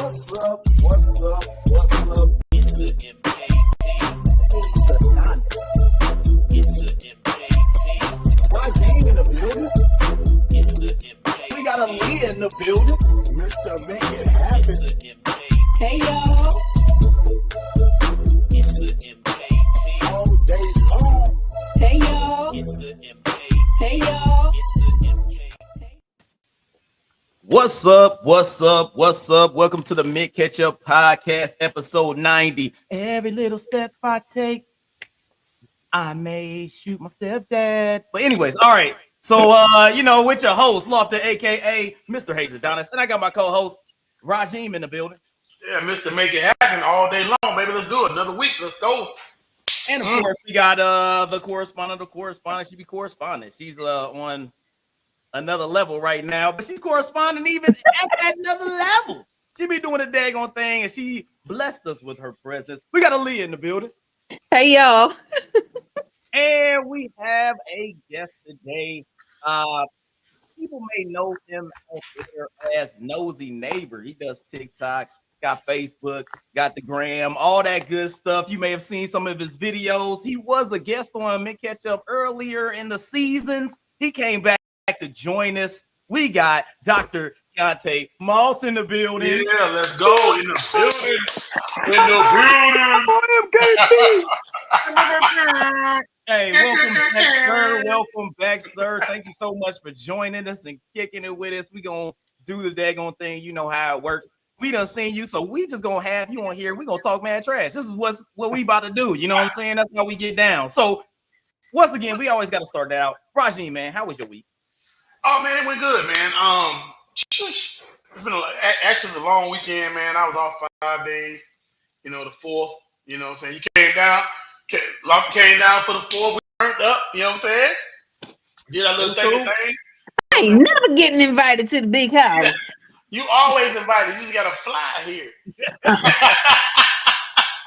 What's up? What's up? What's up? It's the MKD. It's the MKD. Why Game in the building? It's the MKD. We got a Lee in the building. Mr. Make It Happen. It's the MKD. Hey y'all. It's the MKD. All day long. Hey y'all. It's the MKD. Hey y'all. It's the MKD. What's up? What's up? What's up? Welcome to the Mint Ketchup Podcast, episode 90. Every little step I take, I may shoot myself dead. But anyways, all right. So, with your host, Lofty, a.k.a. Mr. Hayes Adonis, and I got my co-host, Rajim, in the building. Yeah, Mr. Make It Happen all day long, baby. Let's do it. Another week. Let's go. And, of course, we got the correspondent. She be correspondent. She's on another level right now, but she's corresponding even at another level. She be doing a daggone thing, and she blessed us with her presence. We got Aaliyah in the building. Hey y'all. And we have a guest today. People may know him out there as Nosy Neighbor. He does TikToks, got Facebook, got the gram, all that good stuff. You may have seen some of his videos. He was a guest on Mint Ketchup earlier in the seasons. He came back to join us. We got Dr. Keontae Moss in the building. Yeah, let's go. In the building. In the building. Hey, welcome back, sir. Welcome back, sir. Thank you so much for joining us and kicking it with us. We gonna do the daggone thing. You know how it works. We done seen you, so we just gonna have you on here. We gonna talk mad trash. This is what we about to do. You know what I'm saying? That's how we get down. So once again, we always got to start out. Rajim, man, how was your week? Oh man, it went good, man. It's been actually a long weekend, man. I was off 5 days. The 4th. You know what I'm saying? You came down for the 4th. We turned up. You know what I'm saying? Did our little thing. I ain't never getting invited to the big house. You always invited. You just gotta fly here.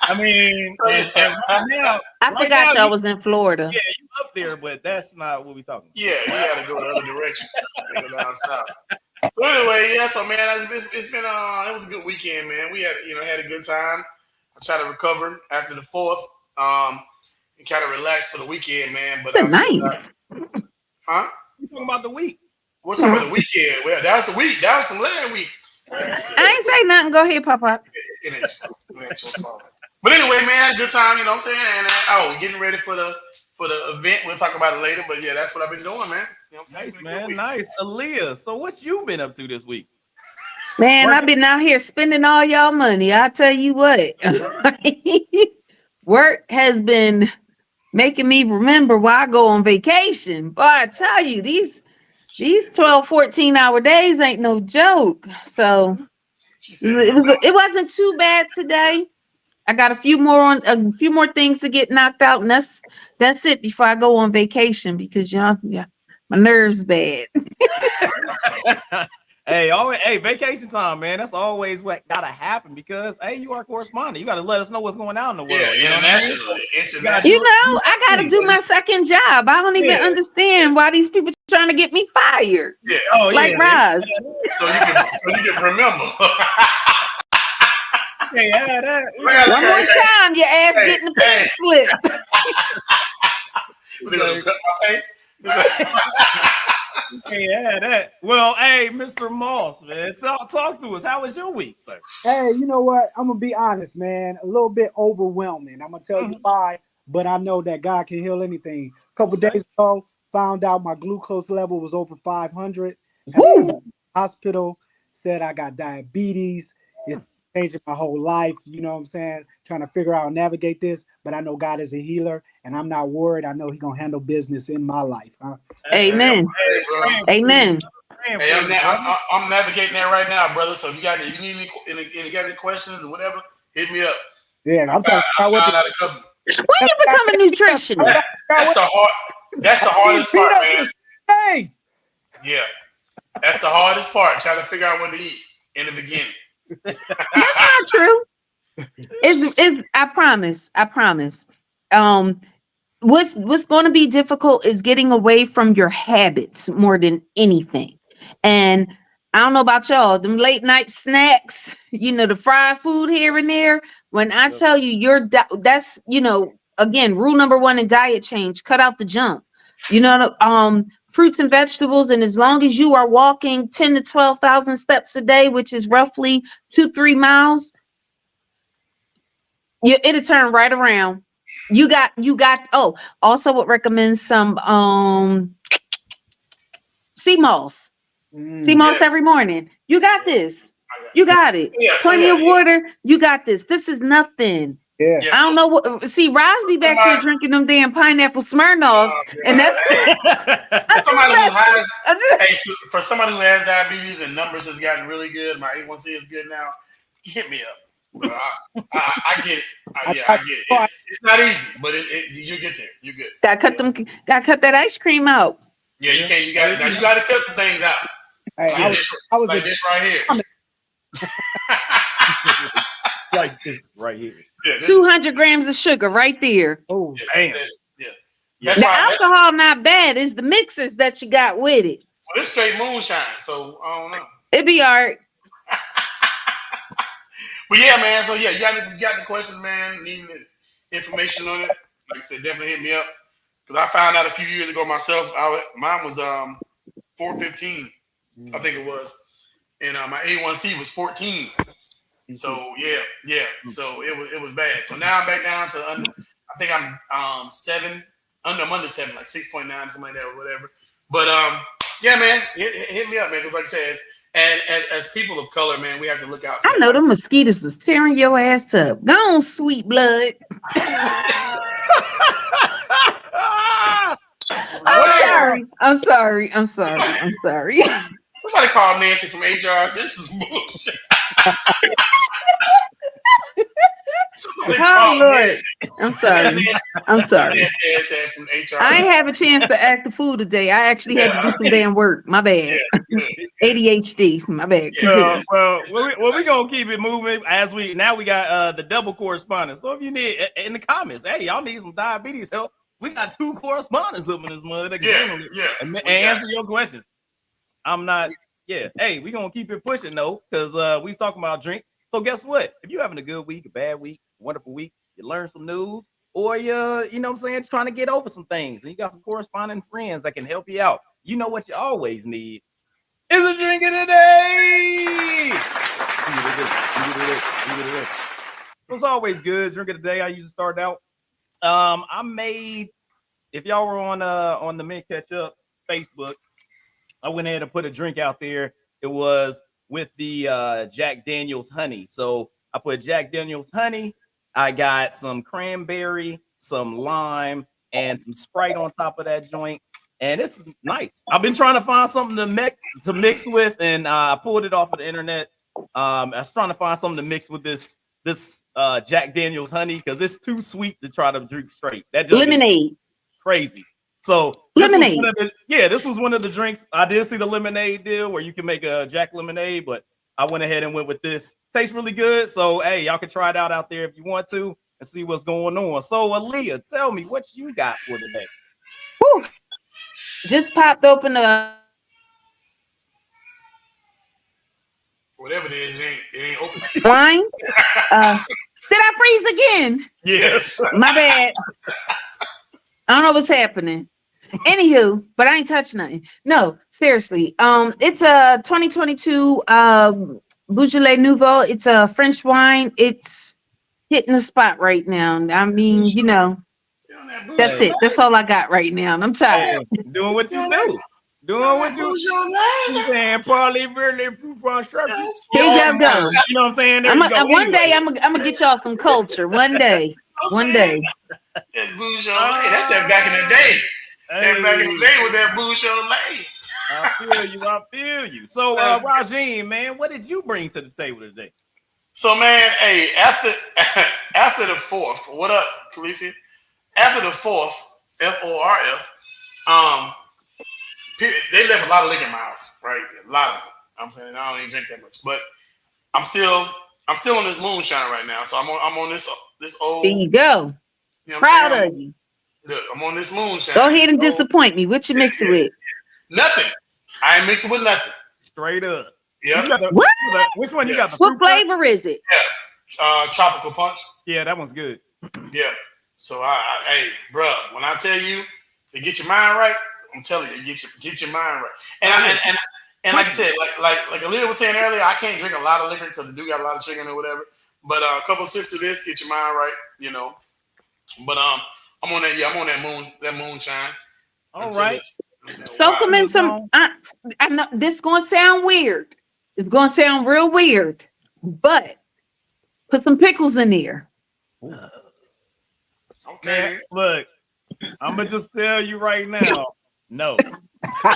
I mean, I forgot y'all was in Florida. Yeah, you up there, but that's not what we talking about. Yeah, we gotta go the other direction. Go down south. So anyway, yeah. So man, it's been it was a good weekend, man. We had a good time. I tried to recover after the 4th, and kind of relax for the weekend, man. But nice. Huh? You talking about the week? What's talking about the weekend? Well, that was the week. That was some last week. I ain't say nothing. Go ahead, Papa. It ain't your fault. But anyway, man, good time. You know what I'm saying? And getting ready for the event. We'll talk about it later. But yeah, that's what I've been doing, man. You know what I'm saying? Nice, man. Nice. Aaliyah, so what you been up to this week? Man, I've been out here spending all y'all money. I tell you what. Work has been making me remember why I go on vacation. But I tell you, these 12, 14-hour days ain't no joke. So it wasn't too bad today. I got a few more things to get knocked out, and that's it before I go on vacation because my nerves bad. Hey, vacation time, man. That's always what gotta happen because you are a correspondent. You gotta let us know what's going on in the world. Yeah, international. I gotta do my second job. I don't even understand why these people trying to get me fired. Yeah, Roz. So you can remember. Hey, that. One more time, your ass getting the pink slip. They're gonna cut my pay. That. Well, hey, Mr. Moss, man, talk to us. How was your week, sir? Hey, you know what? I'm gonna be honest, man. A little bit overwhelming. I'm gonna tell you why, but I know that God can heal anything. A couple days ago, found out my glucose level was over 500. Hospital said I got diabetes. It's changing my whole life. You know what I'm saying? Trying to figure out and navigate this, but I know God is a healer, and I'm not worried. I know He's gonna handle business in my life. Huh? Amen. Amen. Hey, I'm navigating that right now, brother. So if you need any questions or whatever, hit me up. Yeah, I'm trying to figure out when you become a nutritionist. That's the hardest part, man. Hey. Yeah, that's the hardest part. Trying to figure out what to eat in the beginning. That's not true. It's I promise. What's going to be difficult is getting away from your habits more than anything. And I don't know about y'all, them late night snacks, the fried food here and there. When I tell you that's, again, rule number one in diet change, cut out the junk. Fruits and vegetables, and as long as you are walking 10 to 12,000 steps a day, which is roughly 2-3 miles, it'll turn right around. You got. Also would recommend some sea moss. Sea moss every morning. You got this. You got it. Plenty of water. You got this. This is nothing. Yeah. I don't know what. See, Roz be back here drinking them damn pineapple Smirnoffs, and that's for somebody who has diabetes and numbers has gotten really good. My A1C is good now. Hit me up. I get it. I get it. It's not easy, but you get there. You're good. Got cut that ice cream out. Yeah, you can't. You got to cut some things out. Hey, I was like this right here. Like this right here. Yeah, 200 grams of sugar right there. Oh, damn. Yeah. The alcohol not bad. It's the mixers that you got with it. Well, it's straight moonshine, so I don't know. It be all right. But yeah, man. So yeah, you got the questions, man. Needing information on it. Like I said, definitely hit me up. Because I found out a few years ago myself, mine was 415, I think it was. And my A1C was 14. So yeah. So it was bad. So now I'm back down to I think I'm 7. I'm under 7, like 6.9, something like that or whatever. But yeah, man, hit me up, man. Because like I said, as people of color, man, we have to look out for I know the mosquitoes was tearing your ass up. Go on, sweet blood. I'm sorry. Somebody call Nancy from HR. This is bullshit. Oh Lord, I'm sorry. From HR. I ain't have a chance to act the fool today. I actually had to do some damn work. My bad. ADHD. My bad. Well, we're gonna keep it moving as we got the double correspondence. So if you need in the comments, hey, y'all need some diabetes help. We got 2 correspondents up in this mother that can and answer your questions. I'm not. Yeah. Hey, we're gonna keep it pushing though, because we talking about drinks. So guess what? If you're having a good week, a bad week, wonderful week, you learn some news, or you know what I'm saying, trying to get over some things, and you got some corresponding friends that can help you out. You know what you always need is a drink of the day. It's always good. Drink of the day. I usually start out. I made, if y'all were on the Men Ketchup Facebook, I went ahead and put a drink out there. It was with the Jack Daniel's honey. So I put Jack Daniel's honey. I got some cranberry, some lime, and some Sprite on top of that joint. And it's nice. I've been trying to find something to mix with, and I pulled it off of the internet. I was trying to find something to mix with this Jack Daniel's honey because it's too sweet to try to drink straight. That just lemonade, crazy. So lemonade. This was one of the drinks. I did see the lemonade deal where you can make a Jack lemonade, but I went ahead and went with this. Tastes really good. So hey, y'all can try it out there if you want to and see what's going on. So Aaliyah, tell me what you got for today. Whew. Just popped open a whatever it is, it ain't open. wine. Did I freeze again? Yes. My bad. I don't know what's happening. Anywho, but I ain't touched nothing. No, seriously. It's a 2022 Beaujolais Nouveau. It's a French wine. It's hitting the spot right now. I mean, that's it. That's all I got right now. I'm tired. Doing what you do. Doing what you saying. Probably really from structure. Here you go. You know what I'm saying? One day I'm gonna get y'all some culture. One day. That Beaujolais. That's that back in the day. That back in the day with that Beaujolais. I feel you. So, Rajeen, man, what did you bring to the table today? So, man, hey, after the 4th, what up, Khaleesi? After the 4th, FORF, they left a lot of liquor in my house, right? A lot of it. I'm saying I don't even drink that much, but I'm still on this moonshine right now. So I'm on this old. There you go. Proud of you. Look, I'm on this moonshine. Go ahead and disappoint me. What you mixing with? Nothing. I ain't mixing with nothing. Straight up. Yeah. What? Which one you got? The What fruit punch? flavor is it? Yeah. Tropical punch. Yeah, that one's good. Yeah. So hey, bro, when I tell you to get your mind right, I'm telling you, get your mind right. And like I said, like Aaliyah was saying earlier, I can't drink a lot of liquor because it do got a lot of sugar or whatever. But a couple sips of this, get your mind right, you know. But I'm on that. Yeah, I'm on that moonshine. All right. Soak them in some. I know this gonna sound weird. It's gonna sound real weird, but put some pickles in there. Okay. Man, look, I'm gonna just tell you right now. No. I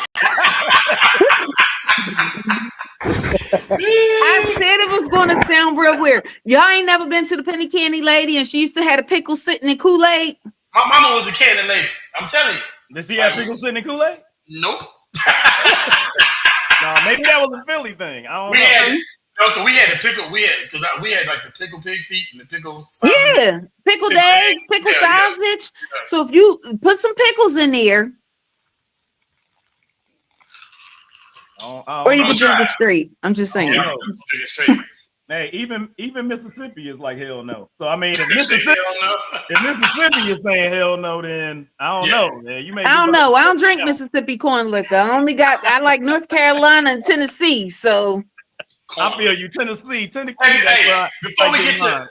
said it was gonna sound real weird. Y'all ain't never been to the penny candy lady, and she used to have a pickle sitting in Kool-Aid. My mama was a candy lady. I'm telling you. Did she have pickles sitting in Kool-Aid? Nope. No, maybe that was a Philly thing. I don't know. We had the pickle. We had like the pickle pig feet and the pickles. Sausage. Yeah, pickled eggs, pickle sausage. Yeah. So if you put some pickles in there, or you can drink it straight. I'm just saying. Drink it straight. Hey, even Mississippi is like hell no. So I mean, if Mississippi is saying hell no, then I don't know. Man. You may. I don't know. I don't drink Mississippi corn liquor. I like North Carolina and Tennessee. So I feel you, Tennessee. Before we get to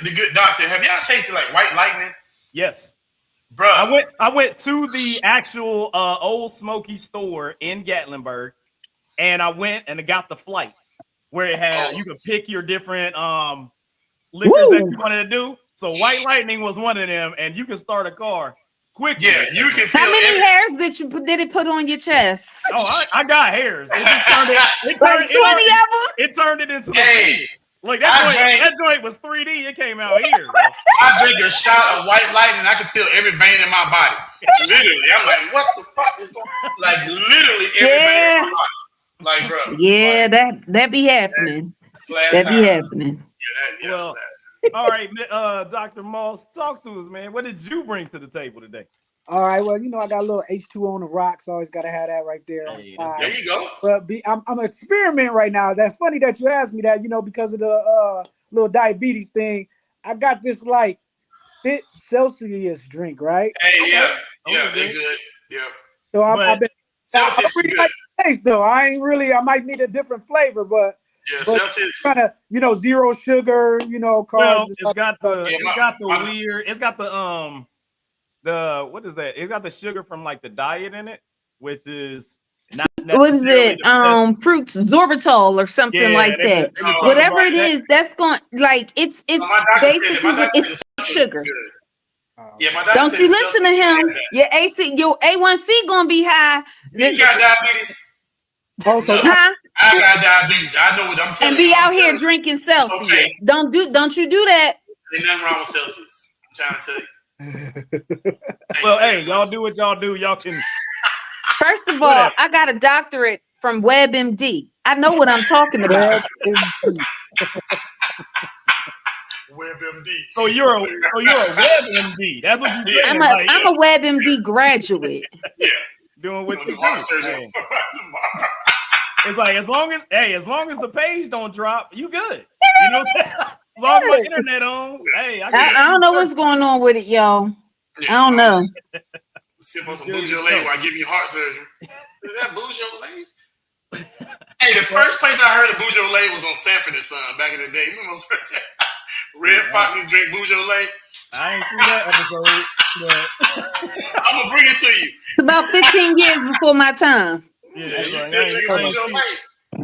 the good doctor, have y'all tasted like White Lightning? Yes, bro. I went to the actual Old Smoky store in Gatlinburg, and I went and I got the flight where it had you could pick your different liquors that you wanted to do. So White Lightning was one of them, and you can start a car quickly. Yeah, you can. How many hairs did it put on your chest? Oh, I got hairs. It just turned it. Like 20 of them. It turned it into the. Like that joint was 3D. It came out here. Bro. I drank a shot of White Lightning. I could feel every vein in my body. Literally, I'm like, what the fuck is going? Like literally every vein in my body. Like, bro. Yeah, that be happening. That be happening. Yeah, well, all right, Dr. Moss, talk to us, man. What did you bring to the table today? All right, well, I got a little H2O on the rocks. Always got to have that right there. Hey, there you go. But I'm experimenting right now. That's funny that you asked me that, because of the little diabetes thing. I got this like Fit Celsius drink, right? Hey, yeah, they're good. Yeah. So I've been Celsius I really like the taste though. I might need a different flavor, but Celsius kind of zero sugar, carbs. Well, it's got the what is that? It's got the sugar from like the diet in it, which is not what is it? Fruits sorbitol or something like that. Whatever it is, that's going like it's basically it's sugar. Yeah, my doctor don't you listen to him? Your A1C gonna be high. You got diabetes. Also, I got diabetes. I know what I'm telling you. And be out here drinking Celsius. Okay. Don't you do that. Ain't nothing wrong with Celsius. I'm trying to tell you. Well, hey, y'all do what y'all do. Y'all can. First of all, I got a doctorate from WebMD. I know what I'm talking about. WebMD. So you're a WebMD. That's what you say. I'm a WebMD graduate. Yeah. Doing what you do. It's like as long as the page don't drop, you good. You know what I'm saying? As long as my internet on, hey, I don't know what's going on with it, y'all. I don't know. Sip on some Beaujolais while I give you heart surgery. Is that Beaujolais? Hey, the first place I heard of Beaujolais was on Sanford and Son back in the day. Remember Red Fox drink Beaujolais? I ain't seen that episode, but I'm gonna bring it to you. It's about 15 years before my time. Yeah, you still drinking Beaujolais?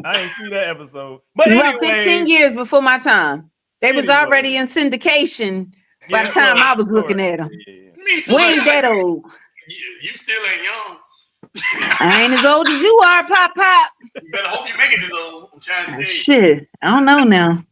I ain't see that episode. But it's about 15 years before my time. They was already in syndication by the time I was looking at them. Me too. We ain't that old. You still ain't young. I ain't as old as you are, Pop. You better hope you make it this old. I'm trying to tell you. Shit, I don't know now.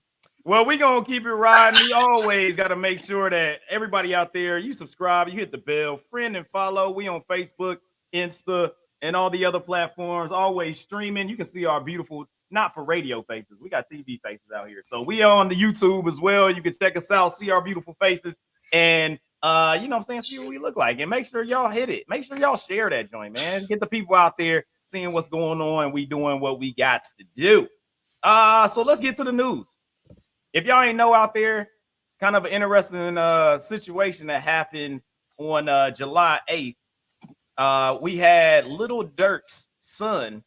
Well, we gonna keep it riding. We always gotta make sure that everybody out there, you subscribe, you hit the bell, friend and follow. We on Facebook, Insta, and all the other platforms. Always streaming. You can see our beautiful, not for radio faces. We got TV faces out here. So we are on the YouTube as well. You can check us out, see our beautiful faces, and you know what I'm saying, see what we look like. And make sure y'all hit it. Make sure y'all share that joint, man. Get the people out there seeing what's going on. We doing what we got to do. So let's get to the news. If y'all ain't know out there, kind of an interesting situation that happened on July 8th. We had Lil Durk's son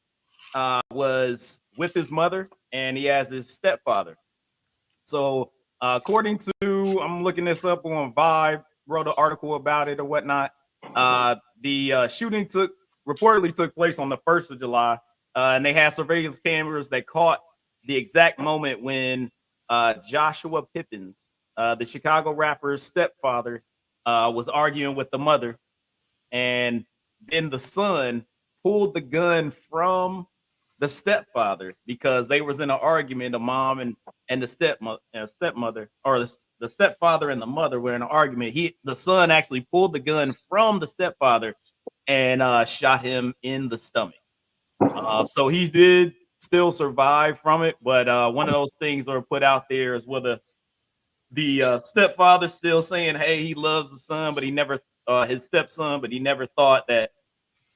was with his mother, and he has his stepfather. So according to, I'm looking this up on Vibe, wrote an article about it or whatnot. The shooting reportedly took place on the 1st of July, and they had surveillance cameras that caught the exact moment when Joshua Pippins, the Chicago rapper's stepfather, was arguing with the mother, and then the son pulled the gun from the stepfather because they was in an argument. The mom and the stepmother, or the stepfather and the mother were in an argument. The son actually pulled the gun from the stepfather and shot him in the stomach. So he did still survive from it, but one of those things that are put out there is whether the stepfather still saying, hey, he loves the son, but he never his stepson, but he never thought that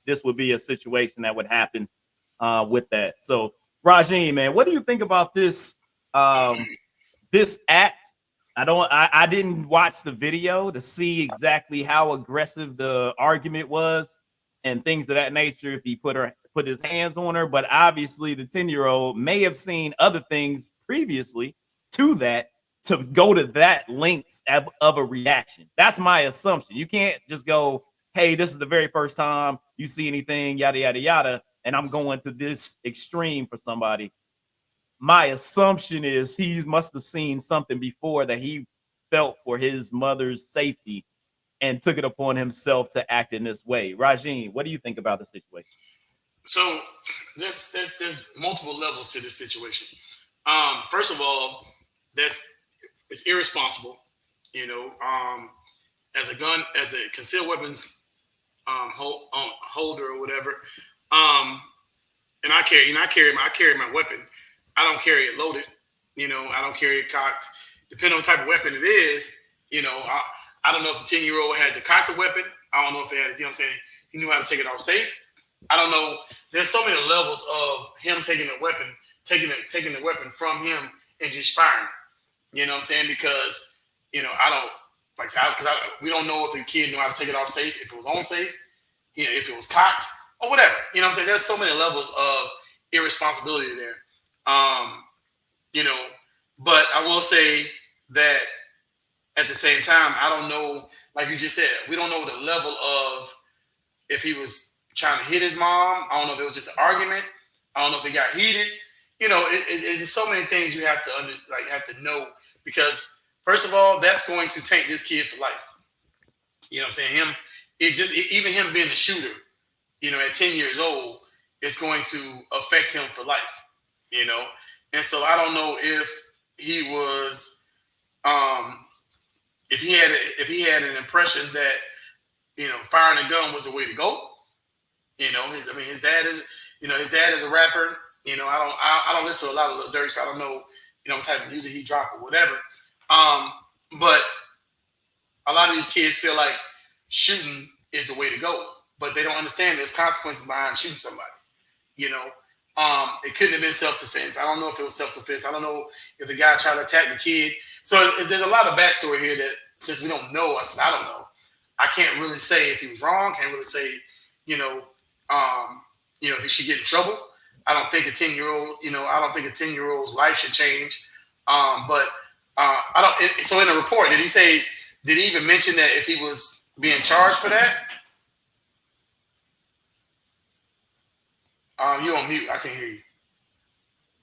this would be a situation that would happen with that. So, Rajin, man, what do you think about this this act? I didn't watch the video to see exactly how aggressive the argument was and things of that nature. If he put his hands on her, but obviously the 10-year-old may have seen other things previously to that to go to that length of a reaction. That's my assumption. You can't just go, hey, this is the very first time you see anything, yada, yada, yada, and I'm going to this extreme for somebody. My assumption is he must have seen something before that he felt for his mother's safety and took it upon himself to act in this way. Rajin, what do you think about the situation? So there's multiple levels to this situation. First of all, it's irresponsible, you know, as a concealed weapons holder or whatever. And I carry my weapon. I don't carry it loaded, you know. I don't carry it cocked. Depending on the type of weapon it is, you know. I don't know if the 10-year-old had to cock the weapon. I don't know if they had, you know what I'm saying, he knew how to take it off safe. I don't know. There's so many levels of him taking the weapon from him and just firing it. You know what I'm saying? Because, you know, we don't know if the kid knew how to take it off safe, if it was on safe, you know, if it was cocked or whatever. You know what I'm saying? There's so many levels of irresponsibility there. You know, but I will say that at the same time, I don't know, like you just said, we don't know the level of if he was trying to hit his mom. I don't know if it was just an argument. I don't know if it got heated. You know, it's just so many things you have to have to know, because first of all, that's going to taint this kid for life. You know what I'm saying? Even him being a shooter, you know, at 10 years old, it's going to affect him for life, you know? And so I don't know if he was, if he had an impression that, you know, firing a gun was the way to go. You know, his dad is a rapper. You know, I don't listen to a lot of Lil Durk, so I don't know, you know, what type of music he dropped or whatever. But a lot of these kids feel like shooting is the way to go, but they don't understand there's consequences behind shooting somebody. You know, it couldn't have been self-defense. I don't know if it was self-defense. I don't know if the guy tried to attack the kid. So there's a lot of backstory here that, since we don't know, I don't know. I can't really say if he was wrong. Can't really say, you know, if he should get in trouble. I don't think a 10-year-old's life should change. But I don't. So in the report, did he even mention that if he was being charged for that? You on mute? I can't hear you.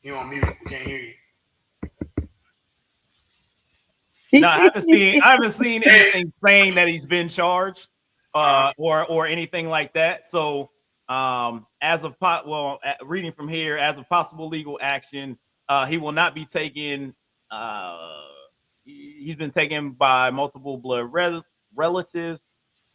You on mute? We can't hear you. No, I haven't seen anything saying that he's been charged or anything like that. So reading from here, as of possible legal action, he will not be taken. He's been taken by multiple blood relatives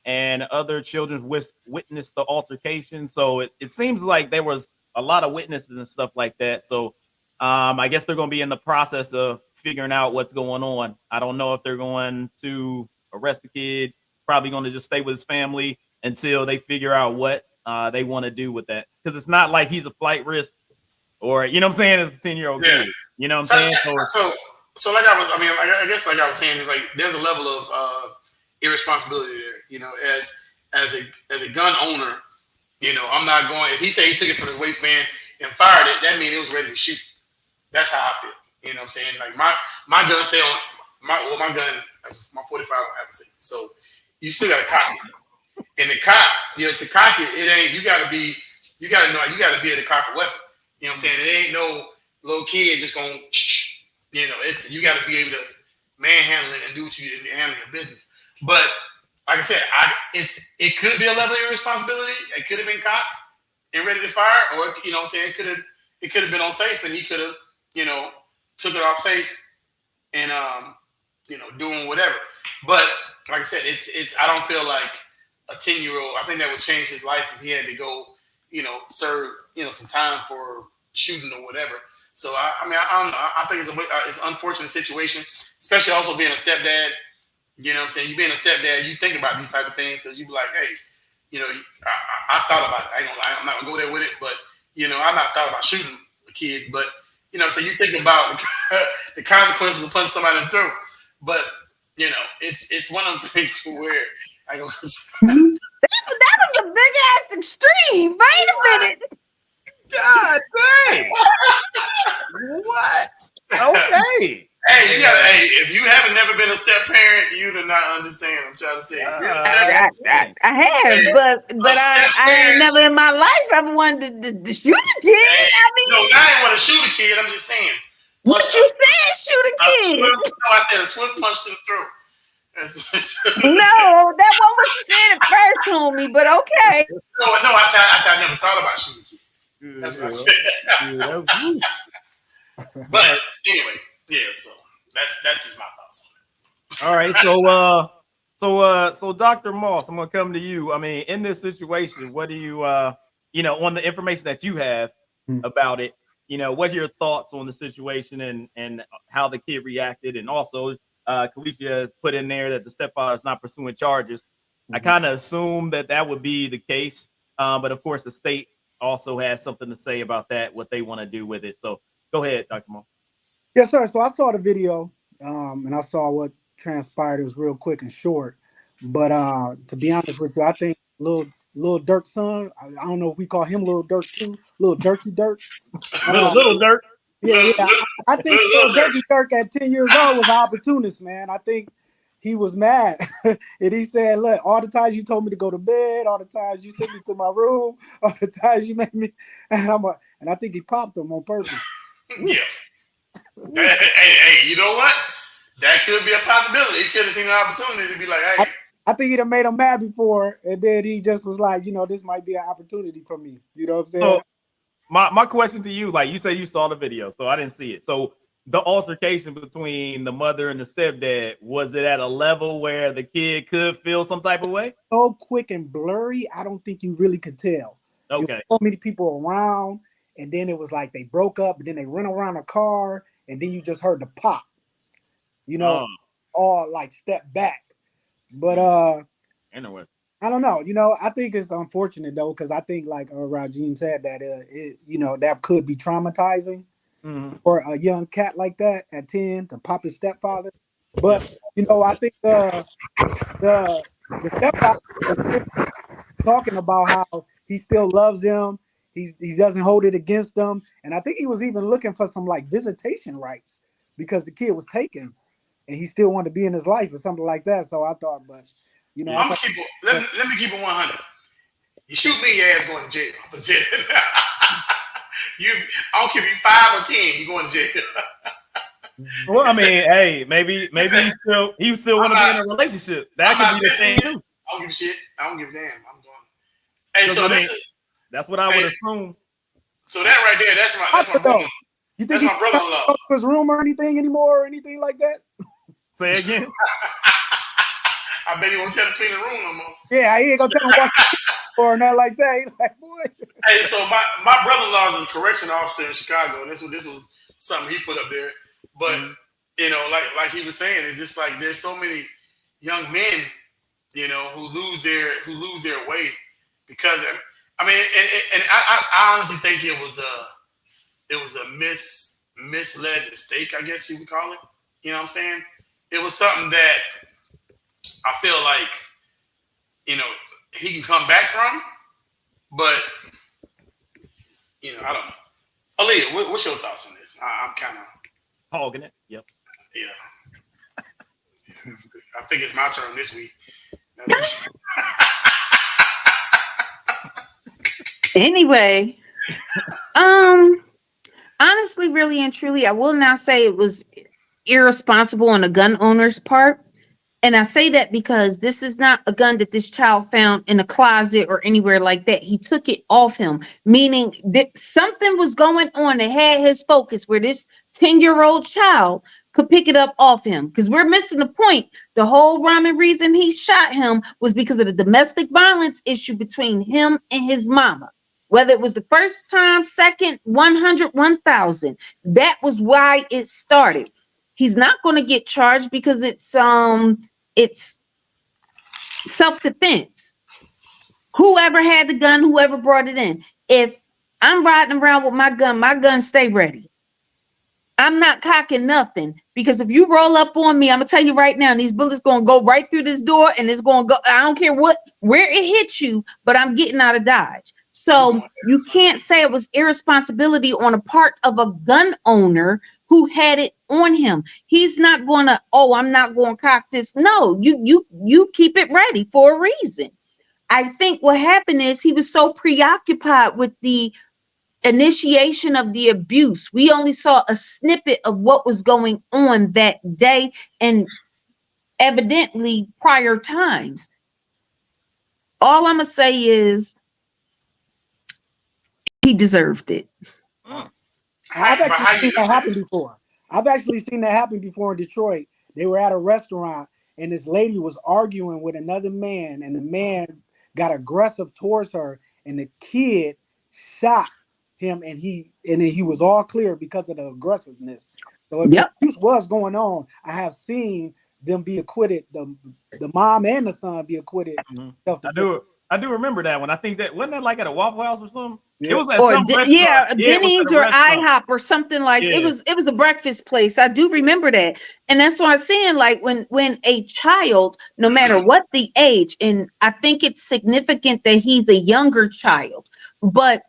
and other children witnessed the altercation. So it seems like there was a lot of witnesses and stuff like that. So I guess they're going to be in the process of figuring out what's going on. I don't know if they're going to arrest the kid. It's probably going to just stay with his family until they figure out what they want to do with that. because it's not like he's a flight risk or you know what I'm saying. It's a 10-year-old kid. You know what I'm saying? So like I guess like I was saying, is like there's a level of irresponsibility there. You know, as a gun owner, you know, I'm not going. If he said he took it from his waistband and fired it, that means it was ready to shoot. That's how I feel. You know what I'm saying? Like my gun stay on my gun. My 45 don't have a safety, so you still got to cock it. And the cock, you know, to cock it, it ain't. You got to know. You got to be able to cock a weapon. You know what I'm saying? It ain't no little kid just going. You know, you got to be able to manhandle it and do what you handle your business. But like I said, it could be a level of irresponsibility. It could have been cocked and ready to fire, or you know what I'm saying, it could have been on safe, and he could have, you know, took it off safe and you know, doing whatever. But like I said, it's I don't feel like a 10-year-old. I think that would change his life if he had to go, you know, serve, you know, some time for shooting or whatever. So I mean, I don't know. I think it's an unfortunate situation, especially also being a stepdad. You know what I'm saying? You being a stepdad, you think about these type of things because you be like, hey, you know, I thought about it. I ain't gonna lie, I'm not gonna go there with it, but you know, I'm not thought about shooting a kid, but you know, so you think about the consequences of punching somebody in the throat. But you know, it's one of them things where I go. That was a big ass extreme. Wait a minute. God dang. What? Okay. Hey, if you haven't never been a step parent, you do not understand. I'm trying to tell you. I have, but I ain't never in my life ever wanted to shoot a kid. I mean, no, I didn't want to shoot a kid. I'm just saying. What you said, shoot a kid? I said a swift punch to the throat. No, that wasn't what you said at first, homie. But okay. No, I said I never thought about shooting a kid. That's what I said. But anyway, yeah. So that's just my thoughts on it. All right. So Dr. Moss, I'm gonna come to you. I mean, in this situation, what do you you know, on the information that you have about it, you know, what's your thoughts on the situation and how the kid reacted, and also Kalisha has put in there that the stepfather is not pursuing charges. I kind of assume that would be the case, but of course the state also has something to say about that, what they want to do with it. So go ahead, Dr. Moss. Yes, sir. So I saw the video, and I saw what transpired. It was real quick and short. But to be honest with you, I think Lil Durk Son, I don't know if we call him Lil Durk too, Lil Durky Durk. Little Durk. Yeah. I think Lil Durky Durk at 10 years old was an opportunist, man. I think he was mad. And he said, look, all the times you told me to go to bed, all the times you sent me to my room, all the times you made me, and I think he popped him on purpose. Yeah. Hey, you know what? That could be a possibility. He could have seen an opportunity to be like, hey. I think he'd have made him mad before, and then he just was like, you know, this might be an opportunity for me. You know what I'm saying? So my question to you, like you say you saw the video, so I didn't see it. So the altercation between the mother and the stepdad, was it at a level where the kid could feel some type of way? So quick and blurry, I don't think you really could tell. Okay. So many people around, and then it was like they broke up, and then they ran around a car, and then you just heard the pop. You know, all like step back. But anyway, I don't know. You know, I think it's unfortunate though, because I think like Rajim said that it, you know, that could be traumatizing for a young cat like that at 10 to pop his stepfather. But you know, I think the stepfather was talking about how he still loves him. He doesn't hold it against him, and I think he was even looking for some like visitation rights because the kid was taken. And he still wanted to be in his life or something like that. So I thought, but you know, let me keep it 100. You shoot me, your ass going to jail. I don't care if you 5 or 10, you going to jail. Well, I mean, hey, maybe he still want to be in a relationship. That could be the thing too. I don't give a shit. I don't give a damn. I'm going. Hey, so that's what I would assume. So that right there, that's my brother. You think that's my brother-in-law. Go to his room or anything anymore or anything like that? Say again. I bet he won't tell him to clean the room no more. Yeah, he ain't gonna tell him what or nothing like that. He's like, boy. Hey, so my brother-in-law is a correction officer in Chicago, and this was something he put up there. But you know, like he was saying, it's just like there's so many young men, you know, who lose their way because I mean, and I honestly think it was a misled mistake, I guess you would call it. You know what I'm saying? It was something that I feel like, he can come back from, but I don't know. Aaliyah, what's your thoughts on this? I'm kind of hogging it. Yep. Yeah. I think it's my turn this week. Anyway, honestly, really and truly, I will not say it was irresponsible on the gun owner's part. And I say that because this is not a gun that this child found in a closet or anywhere like that. He took it off him, meaning that something was going on that had his focus where this 10-year-old child could pick it up off him. Because we're missing the point. The whole rhyme and reason he shot him was because of the domestic violence issue between him and his mama. Whether it was the first time, second, 100, 1,000, that was why it started. He's not going to get charged because it's self-defense. Whoever had the gun, whoever brought it in. If I'm riding around with my gun stay ready. I'm not cocking nothing, because if you roll up on me, I'm gonna tell you right now, these bullets gonna go right through this door, and it's gonna go. I don't care where it hits you, but I'm getting out of Dodge. So you can't say it was irresponsibility on a part of a gun owner who had it on him. He's not gonna, I'm not gonna cock this. No, you keep it ready for a reason. I think what happened is he was so preoccupied with the initiation of the abuse. We only saw a snippet of what was going on that day and evidently prior times. All I'm gonna say is he deserved it. I've actually seen that happen before. I've actually seen that happen before in Detroit. They were at a restaurant and this lady was arguing with another man, and the man got aggressive towards her, and the kid shot him, and he was all clear because of the aggressiveness. So if abuse was going on, I have seen them be acquitted. The mom and the son be acquitted. Mm-hmm. I do remember that one. I think that wasn't that like at a Waffle House or something. Yeah. It was at some restaurant. Denny's or IHOP or something like. It was a breakfast place. I do remember that, and that's why I'm saying, like, when a child, no matter what the age, and I think it's significant that he's a younger child, but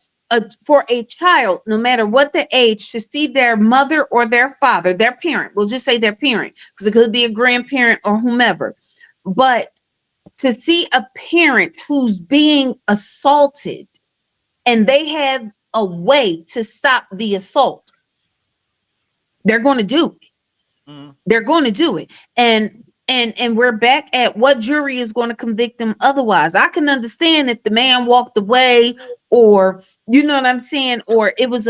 for a child, no matter what the age, to see their mother or their father, their parent, we'll just say their parent, because it could be a grandparent or whomever, but to see a parent who's being assaulted and they have a way to stop the assault, they're going to do it. Mm-hmm. They're going to do it. And we're back at what jury is going to convict them otherwise. I can understand if the man walked away, or you know what I'm saying, or it was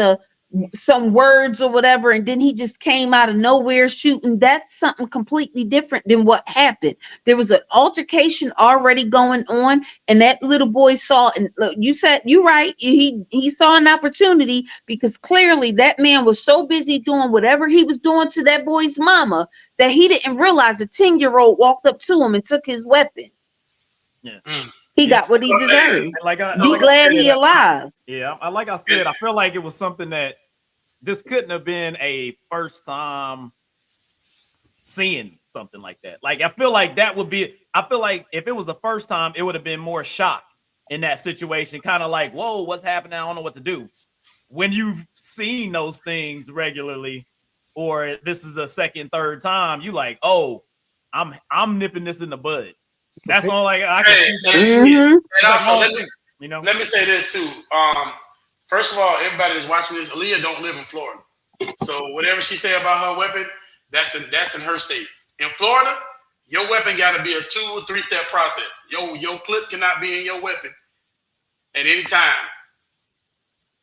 some words or whatever, and then he just came out of nowhere shooting. That's something completely different than what happened. There was an altercation already going on, and that little boy saw, and look, you said you're right, he saw an opportunity, because clearly that man was so busy doing whatever he was doing to that boy's mama that he didn't realize a 10-year-old walked up to him and took his weapon. Yeah. He got what he deserved. Be glad he alive. Yeah, like I said, I feel like it was something that this couldn't have been a first time seeing something like that. Like, I feel like if it was the first time, it would have been more shock in that situation. Kind of like, whoa, what's happening? I don't know what to do. When you've seen those things regularly, or this is a second, third time, you like, oh, I'm nipping this in the bud. That's all I can see. And also, let me say this too. First of all, everybody that's watching this, Aaliyah don't live in Florida. So whatever she say about her weapon, that's in her state. In Florida, your weapon got to be a 2 or 3 step process. Your clip cannot be in your weapon at any time.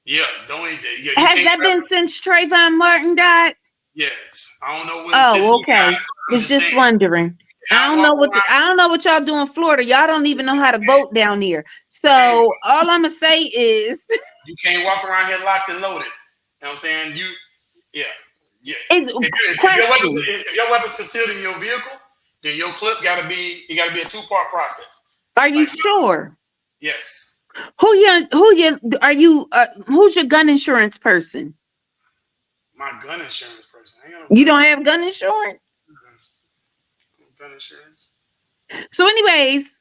Yeah, has that been since Trayvon Martin died? Yes, I don't know. Okay. Was just wondering. I don't know what y'all do in Florida. Y'all don't even know how to vote down there. So all I'm gonna say is you can't walk around here locked and loaded. You know what I'm saying? Yeah. If your weapon's concealed in your vehicle, then your clip gotta be a 2-part process. Are you sure? Yes. Who's your gun insurance person? My gun insurance person. You don't have gun insurance? Gun insurance. So anyways,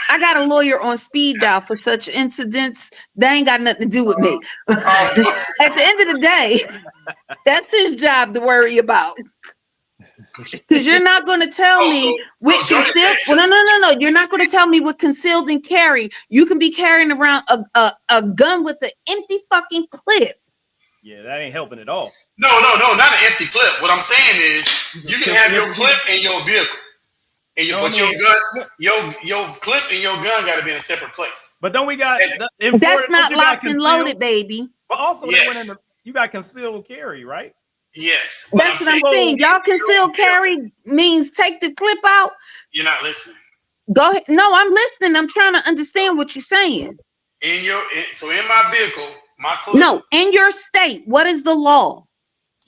I got a lawyer on speed dial for such incidents. They ain't got nothing to do with me. At the end of the day, that's his job to worry about. Because you're not going to tell me with concealed. Well, no. You're not going to tell me with concealed and carry. You can be carrying around a gun with an empty fucking clip. Yeah, that ain't helping at all. No, not an empty clip. What I'm saying is you can have your clip in your vehicle. And your clip and your gun got to be in a separate place. But don't we got that's not locked and loaded, baby. But also you got concealed carry, right? Yes. That's what I'm saying. Y'all concealed carry means take the clip out. You're not listening. Go ahead. No, I'm listening. I'm trying to understand what you're saying. In my vehicle, my clip. No, in your state, what is the law?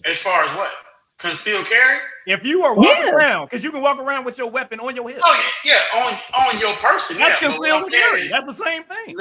As far as what? Concealed carry? If you are walking around, because you can walk around with your weapon on your hip. Oh yeah, on your person. That's concealed carry. That's the same thing.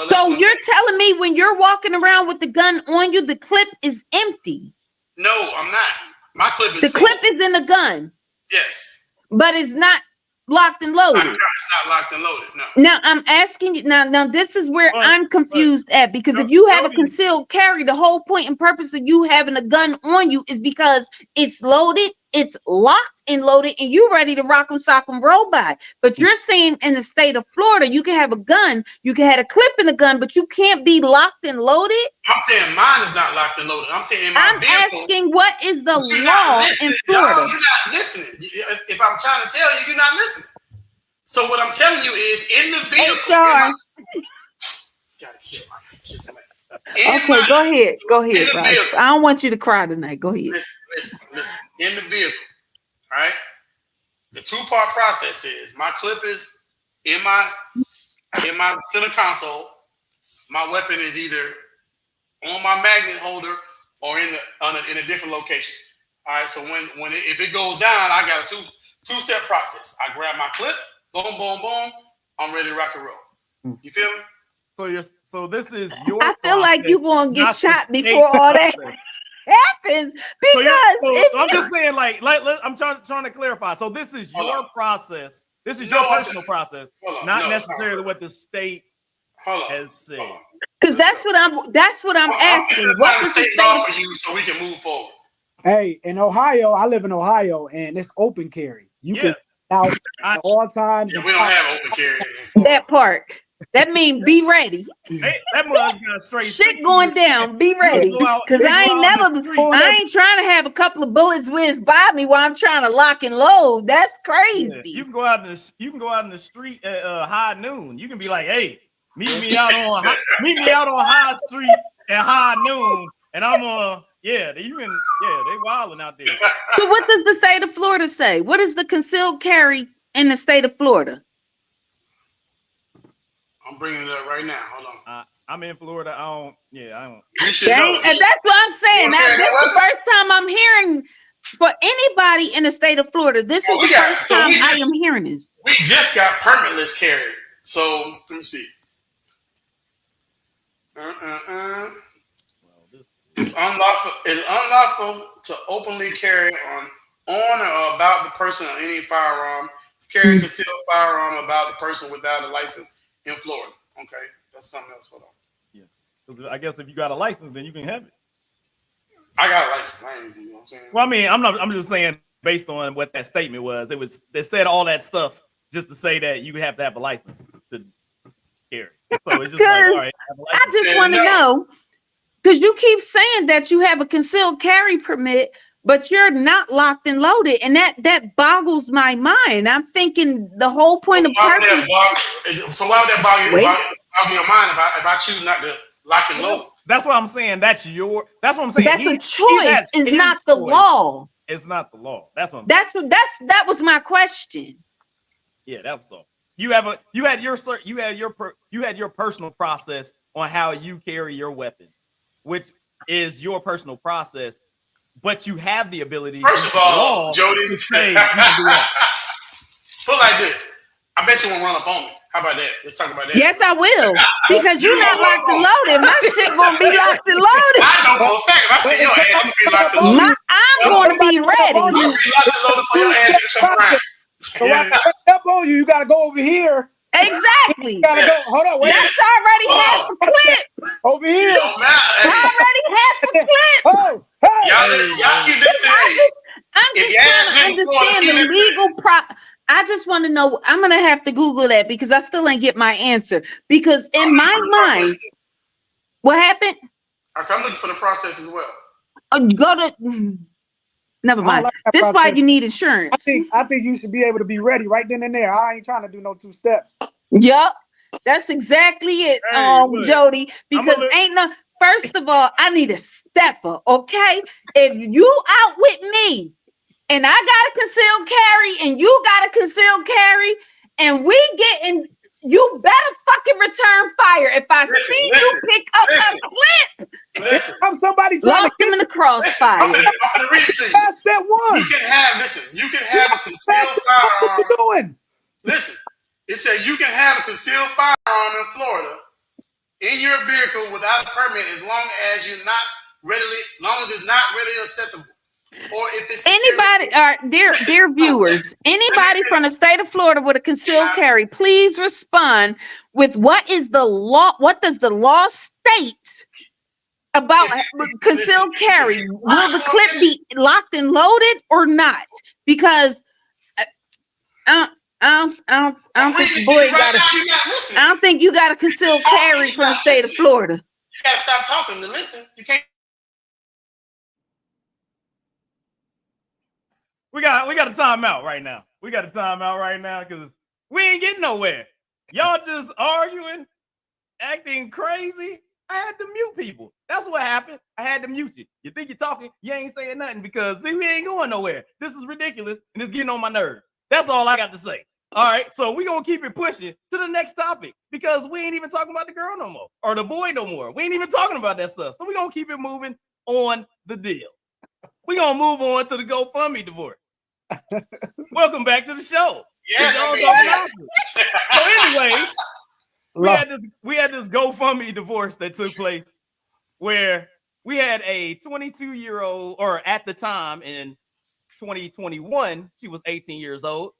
So you're telling me when you're walking around with the gun on you, the clip is empty? No, I'm not. My clip is the clip is in the gun. Yes. But it's not locked and loaded. It's not locked and loaded. No. Now I'm asking you. Now this is where I'm confused at, because if you have a concealed carry, the whole point and purpose of you having a gun on you is because it's loaded, it's locked and loaded, and you're ready to rock 'em, sock 'em, roll by. But you're saying in the state of Florida, you can have a gun, you can have a clip in a gun, but you can't be locked and loaded. I'm saying mine is not locked and loaded. I'm saying in my vehicle. Asking what is the law in Florida? You're not listening. If I'm trying to tell you, you're not listening. So what I'm telling you is in the vehicle. Gotta kill somebody. Okay, go ahead, Bryce. I don't want you to cry tonight. Go ahead. Listen. In the vehicle, all right? The two-part process is my clip is in my center console. My weapon is either on my magnet holder or in a different location. All right. So if it goes down, I got a two-step process. I grab my clip, boom, boom, boom. I'm ready to rock and roll. You feel me? So this is your. I feel like you gonna get shot before all that happens, because I'm just saying, I'm trying to clarify. So this is your process. This is your personal process, not necessarily what the state has said. Because that's what I'm asking. What is the state law for you so we can move forward? Hey, in Ohio, I live in Ohio, and it's open carry. You can out at all times. Yeah, we don't have open carry. That part. That means be ready. Hey, that mother's got straight shit going down. Be ready, because I ain't trying to have a couple of bullets whiz by me while I'm trying to lock and load. That's crazy. Yeah, you can go out in the street at high noon. You can be like, hey, meet me out on High Street at high noon, and I'm they wilding out there. So what does the state of Florida say? What is the concealed carry in the state of Florida? I'm bringing it up right now. Hold on. I'm in Florida. I don't. You should know. That's what I'm saying. That's the first time I'm hearing for anybody in the state of Florida. This is the first time I am hearing this. We just got permitless carry. So let me see. It's unlawful to openly carry on or about the person or any firearm. Carry concealed firearm about the person without a license in Florida. Okay, that's something else. Hold on. Yeah, I guess if you got a license, then you can have it. I got a license. I ain't, you know what I'm saying? Well, I mean, I'm just saying based on what that statement was. They said all that stuff just to say that you have to have a license to carry. So it's just like, all right, I just want to know, because you keep saying that you have a concealed carry permit, but you're not locked and loaded, and that boggles my mind. I'm thinking the whole point of purpose. So why would that boggle your mind if I choose not to lock and load? That's what I'm saying. That's what I'm saying. That's a choice. It's not the law. It's not the law. That was my question. Yeah, that was all. You had your personal process on how you carry your weapon, which is your personal process. But you have the ability. First of all, Jody, to say you can do that. Put it like this. I bet you won't run up on me. How about that? Let's talk about that. Yes, I will. Because you're not locked and loaded. My shit gonna be locked and loaded. I know for a fact. If I see your ass, I'm gonna be locked and loaded. I'm gonna be ready. I'm gonna be locked and loaded for your ass to come around. So I up on you. You got to go over here. Exactly. You got to go. Hold on. Wait. That's already half a clip. Over here. It don't matter. Already half a clip. Oh, hey. Y'all keep listening. I'm just trying to understand the legal I just want to know. I'm gonna have to Google that because I still ain't get my answer. Because in my mind, what happened? I'm looking for the process as well. Go to. Never mind. Like this is why you need insurance. I think you should be able to be ready right then and there. I ain't trying to do no 2 steps. Yep, that's exactly it, Jody. Because ain't no. First of all, I need a stepper. Okay, if you out with me. And I got a concealed carry, and you got a concealed carry, and we getting, you better fucking return fire. If I see you pick up a clip, I'm somebody trying lost to him in the crossfire. I'm gonna read it to you. That's that one. You can have a concealed firearm. What you doing? Listen, it says you can have a concealed firearm in Florida in your vehicle without a permit as long as it's not readily accessible. Or if it's anybody, dear viewers, anybody from the state of Florida with a concealed carry, please respond with what is the law? What does the law state about concealed carry? Will the clip be locked and loaded or not? Because I don't think I don't think you got a concealed carry from the state of Florida. You gotta stop talking to listen. You can't. We got a timeout right now. We got a timeout right now because we ain't getting nowhere. Y'all just arguing, acting crazy. I had to mute people. That's what happened. I had to mute you. You think you're talking, you ain't saying nothing because see, we ain't going nowhere. This is ridiculous and it's getting on my nerves. That's all I got to say. All right, so we're going to keep it pushing to the next topic because we ain't even talking about the girl no more or the boy no more. We ain't even talking about that stuff. So we're going to keep it moving on the deal. We're going to move on to the GoFundMe divorce. Welcome back to the show. Yes, so anyways, we had this GoFundMe divorce that took place where we had a 22-year-old, or at the time in 2021, she was 18 years old,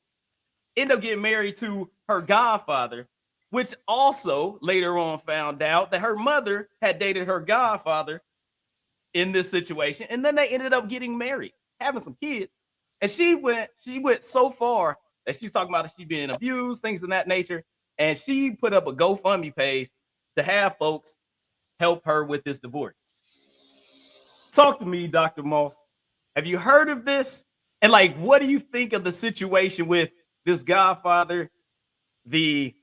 ended up getting married to her godfather, which also later on found out that her mother had dated her godfather in this situation. And then they ended up getting married, having some kids. And she went so far that she's talking about she being abused, things of that nature. And she put up a GoFundMe page to have folks help her with this divorce. Talk to me, Dr. Moss. Have you heard of this? And like, what do you think of the situation with this godfather, the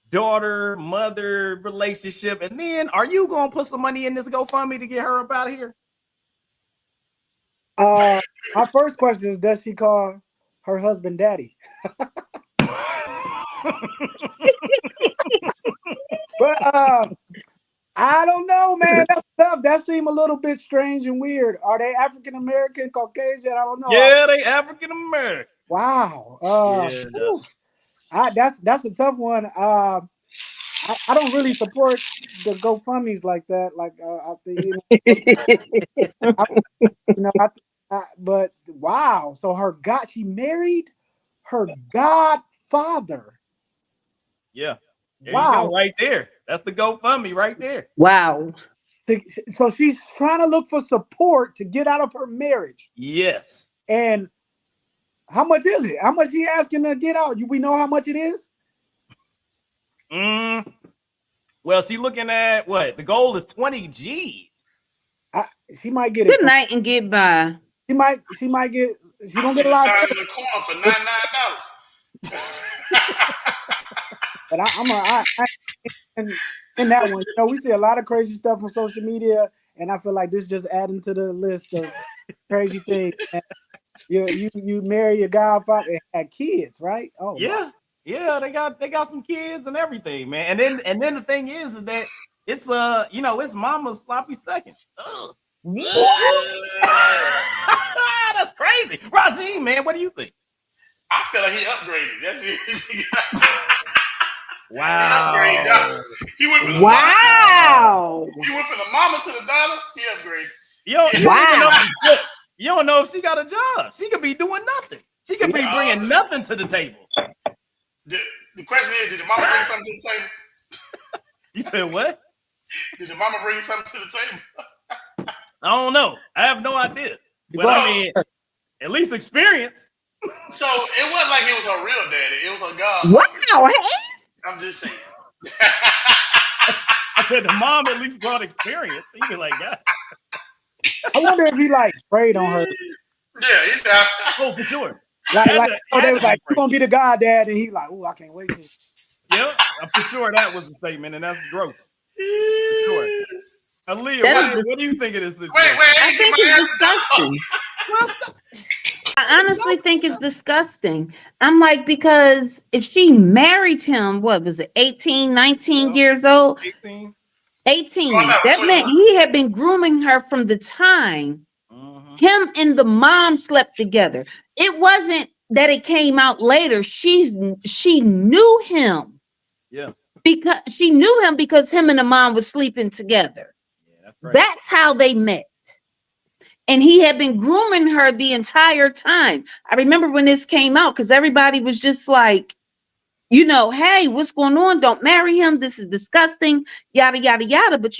daughter-mother relationship? And then are you going to put some money in this GoFundMe to get her up out of here? My first question is, does she call her husband daddy? But I don't know, man. That's tough. That seemed a little bit strange and weird. Are they African American, Caucasian? I don't know. Yeah, they African American. Wow. That's a tough one. I don't really support the GoFundMes like that. Like but wow. So she married her godfather. Yeah. There wow. You go, right there. That's the GoFundMe right there. Wow. So she's trying to look for support to get out of her marriage. Yes. And how much is it? How much she asking to get out? We know how much it is? Well, she looking at what? The goal is 20 G's. She might get it. Good night and get by. She might get. She don't get a lot of the corn for $99. But I'm in that one. You know, we see a lot of crazy stuff on social media, and I feel like this just adding to the list of crazy things. You marry your godfather and had kids, right? Oh yeah, wow. Yeah. They got some kids and everything, man. And then the thing is that it's it's mama's sloppy seconds. That's crazy. Rasheen, man, what do you think? I feel like he upgraded. That's it. Wow. He went from the Wow. He went from the mama to the daughter. He upgraded. You don't even Wow. know. You don't know if she got a job. She could be doing nothing. She could be bringing nothing to the table. The question is, did the mama bring something to the table? You said what? Did the mama bring something to the table? I don't know. I have no idea. But I mean, at least experience. So it wasn't like it was her real daddy. It was her god. Wow. I'm just saying. I said the mom at least brought experience. You be like, God. I wonder if he like prayed on her. Yeah, he's out. Oh, for sure. Like they was like, "You're gonna be the god dad," and he like, "Oh, I can't wait." Yeah, for sure that was a statement, and that's gross. For sure. Aaliyah, what do you think of this? Wait, I think it's disgusting. I honestly think it's disgusting. I'm like, because if she married him, what was it, 18, 19 years old? 18. 18. That meant he had been grooming her from the time him and the mom slept together. It wasn't that it came out later. She knew him. Yeah. Because she knew him because him and the mom was sleeping together. Yeah, that's right. That's how they met. And he had been grooming her the entire time. I remember when this came out because everybody was just like, you know, hey, what's going on? Don't marry him. This is disgusting. Yada, yada, yada. But,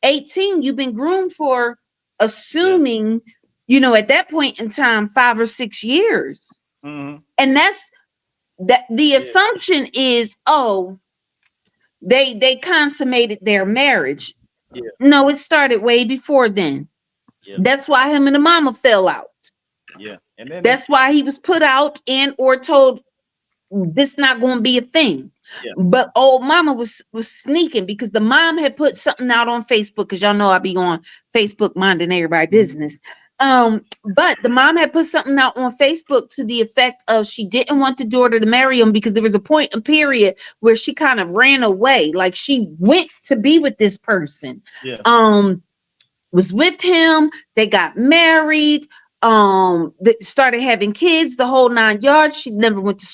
18, you've been groomed for, assuming, at that point in time, 5 or 6 years. Mm-hmm. And that's that. The assumption is, they consummated their marriage. Yeah. No, it started way before then. Yeah. That's why him and the mama fell out. Yeah. And then that's why he was put out or told this not going to be a thing. Yeah. But old mama was sneaking because the mom had put something out on Facebook, because y'all know I be on Facebook minding everybody's business. But the mom had put something out on Facebook to the effect of she didn't want the daughter to marry him because there was a point in period where she kind of ran away. Like she went to be with this person. Yeah. Was with him. They got married. They started having kids, the whole 9 yards. She never went to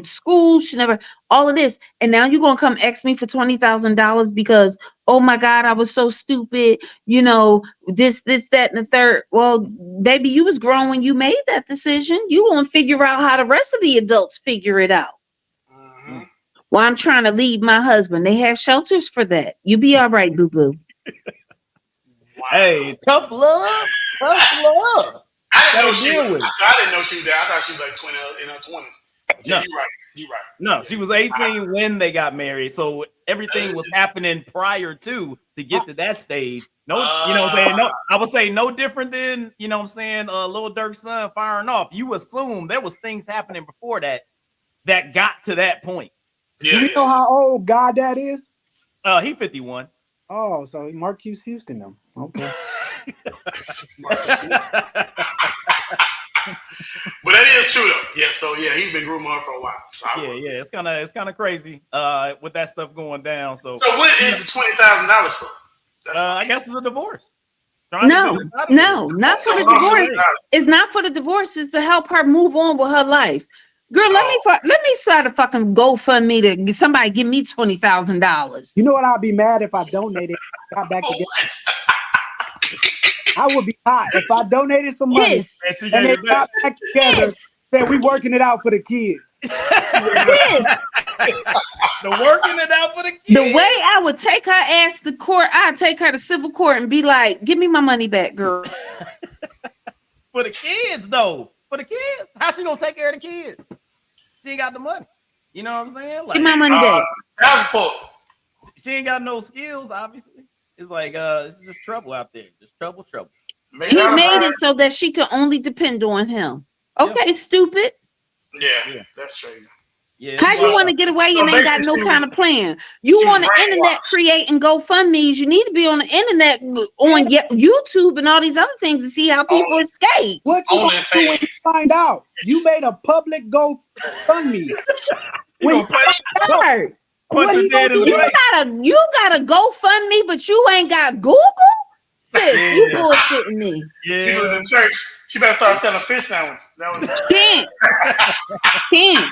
school. She never, all of this. And now you're going to come ask me for $20,000 because, oh my God, I was so stupid. This, that, and the third. Well, baby, you was grown when you made that decision. You won't figure out how the rest of the adults figure it out. Mm-hmm. Well, I'm trying to leave my husband. They have shelters for that. You be all right, boo-boo. Wow. Hey, tough love. I didn't know she was there. I thought she was like 20 in her 20s. Yeah, you're right. No, she was 18 when they got married. So everything was happening prior to get to that stage. No, you know what I'm saying? No, I would say no different than, Lil Durk Son firing off. You assume there was things happening before that got to that point. Yeah. Do you know how old God Dad is? He 51. Oh, so Marcus Houston them. Okay. But that is true though. Yeah, so he's been grooming her for a while. So it's kind of crazy with that stuff going down. So what is the $20,000 for? I guess it's a divorce. No, not for the divorce. It's not for the divorce. It's to help her move on with her life. Girl, let me start a fucking GoFundMe to somebody give me $20,000. You know what? I'd be mad if I donated. Got back together. I would be hot if I donated some money and they got back together. Said we working it out for the kids. The working it out for the kids. The way I would take her ass to court, I'd take her to civil court and be like, "Give me my money back, girl." For the kids, though. For the kids, how she gonna take care of the kids? She ain't got the money. You know what I'm saying? Like, give my money back. That's support. She ain't got no skills, obviously. It's like it's just trouble out there. Just trouble. He made it so that she could only depend on him. Okay, stupid. Yeah, that's crazy. Yeah. How you want to get away and ain't got no kind of plan? You on the internet creating GoFundMes. You need to be on the internet on YouTube and all these other things to see how people escape. What you gonna do when you find out? You made a public GoFundMe. You got a GoFundMe, but you ain't got Google? Sis, you bullshitting me. Yeah. People in the church. She better start selling fish sandwiches. That was Can't.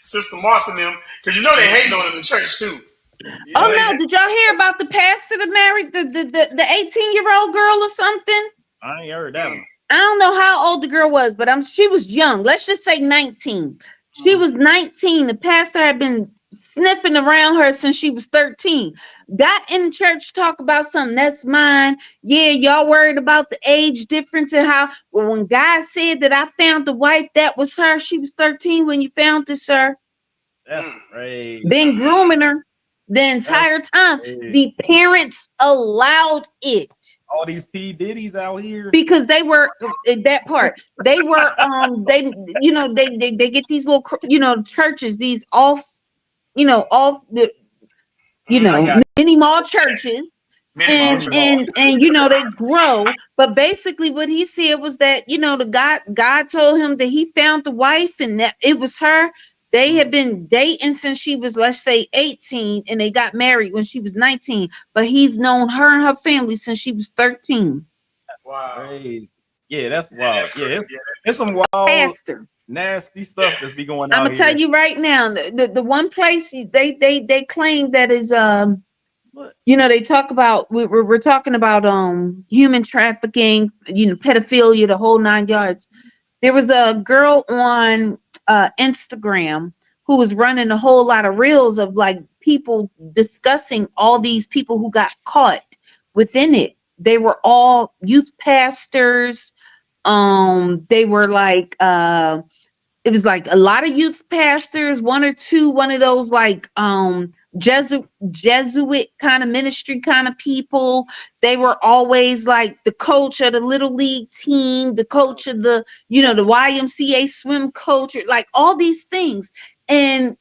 Sister Martha and them, because you know they hating on in the church too. You know, no, did y'all hear about the pastor that married the 18-year-old girl or something? I ain't heard that one. I don't know how old the girl was, but she was young. Let's just say 19. She was 19. The pastor had been sniffing around her since she was 13. Got in church, talk about something that's mine. Yeah, y'all worried about the age difference and how, well, when God said that I found the wife, that was her. She was 13 when you found her, sir. That's crazy. Been grooming her the entire time. The parents allowed it. All these P. Diddy's out here. Because they were that part. They were they they get these little churches, these off the mini mall churches. And they grow, but basically what he said was that the God told him that he found the wife and that it was her. They had been dating since she was, let's say, 18, and they got married when she was 19. But he's known her and her family since she was 13. Wow. Crazy. Yeah, that's wild. It's some wild, pastor, nasty stuff that's be going on. I'm gonna tell you right now, the one place they claim that is they talk about we're talking about human trafficking, pedophilia, the whole 9 yards. There was a girl on Instagram who was running a whole lot of reels of like people discussing all these people who got caught within it. They were all youth pastors. They were like it was like a lot of youth pastors, one or two, one of those like Jesuit kind of ministry kind of people. They were always like the coach of the little league team, the coach of the the YMCA swim coach, like all these things. And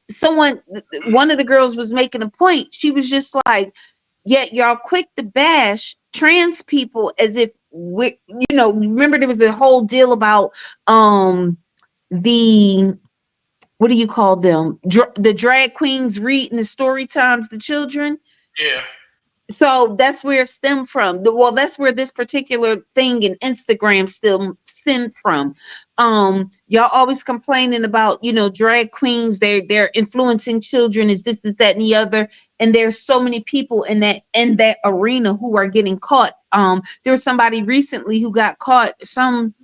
one of the girls was making a point. She was just like, yet y'all quick to bash trans people as if remember there was a whole deal about the what do you call them? The drag queens reading the story times to children. Yeah. So that's where it stemmed from. That's where this particular thing in Instagram still stemmed from. Y'all always complaining about, drag queens, they're influencing children, is this, that, and the other. And there's so many people in that arena who are getting caught. There was somebody recently who got caught, some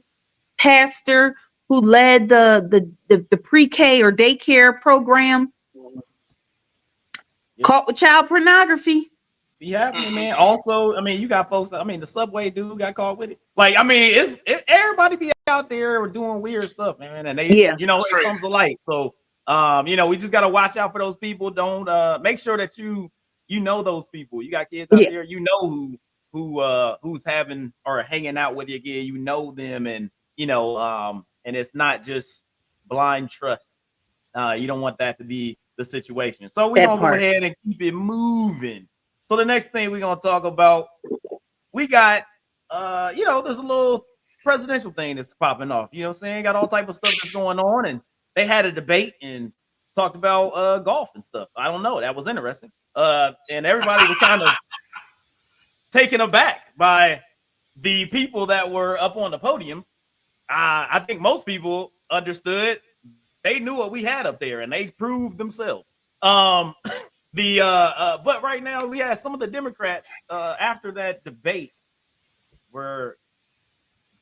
pastor who led the pre-K or daycare program, caught with child pornography. Be happening, man. Also, I mean, you got folks. I mean, the Subway dude got caught with it. Like, I mean, everybody be out there doing weird stuff, man. And it comes to light. So, we just gotta watch out for those people. Don't make sure that you know those people. You got kids out there, who's having or hanging out with you again. You know them, and and it's not just blind trust. You don't want that to be the situation. So we're gonna go ahead and keep it moving. So the next thing we're gonna talk about, we got there's a little presidential thing that's popping off. You know what I'm saying? Got all type of stuff that's going on, and they had a debate and talked about golf and stuff. I don't know. That was interesting. And everybody was kind of taken aback by the people that were up on the podiums. I think most people understood. They knew what we had up there, and they proved themselves. But right now we have some of the Democrats after that debate were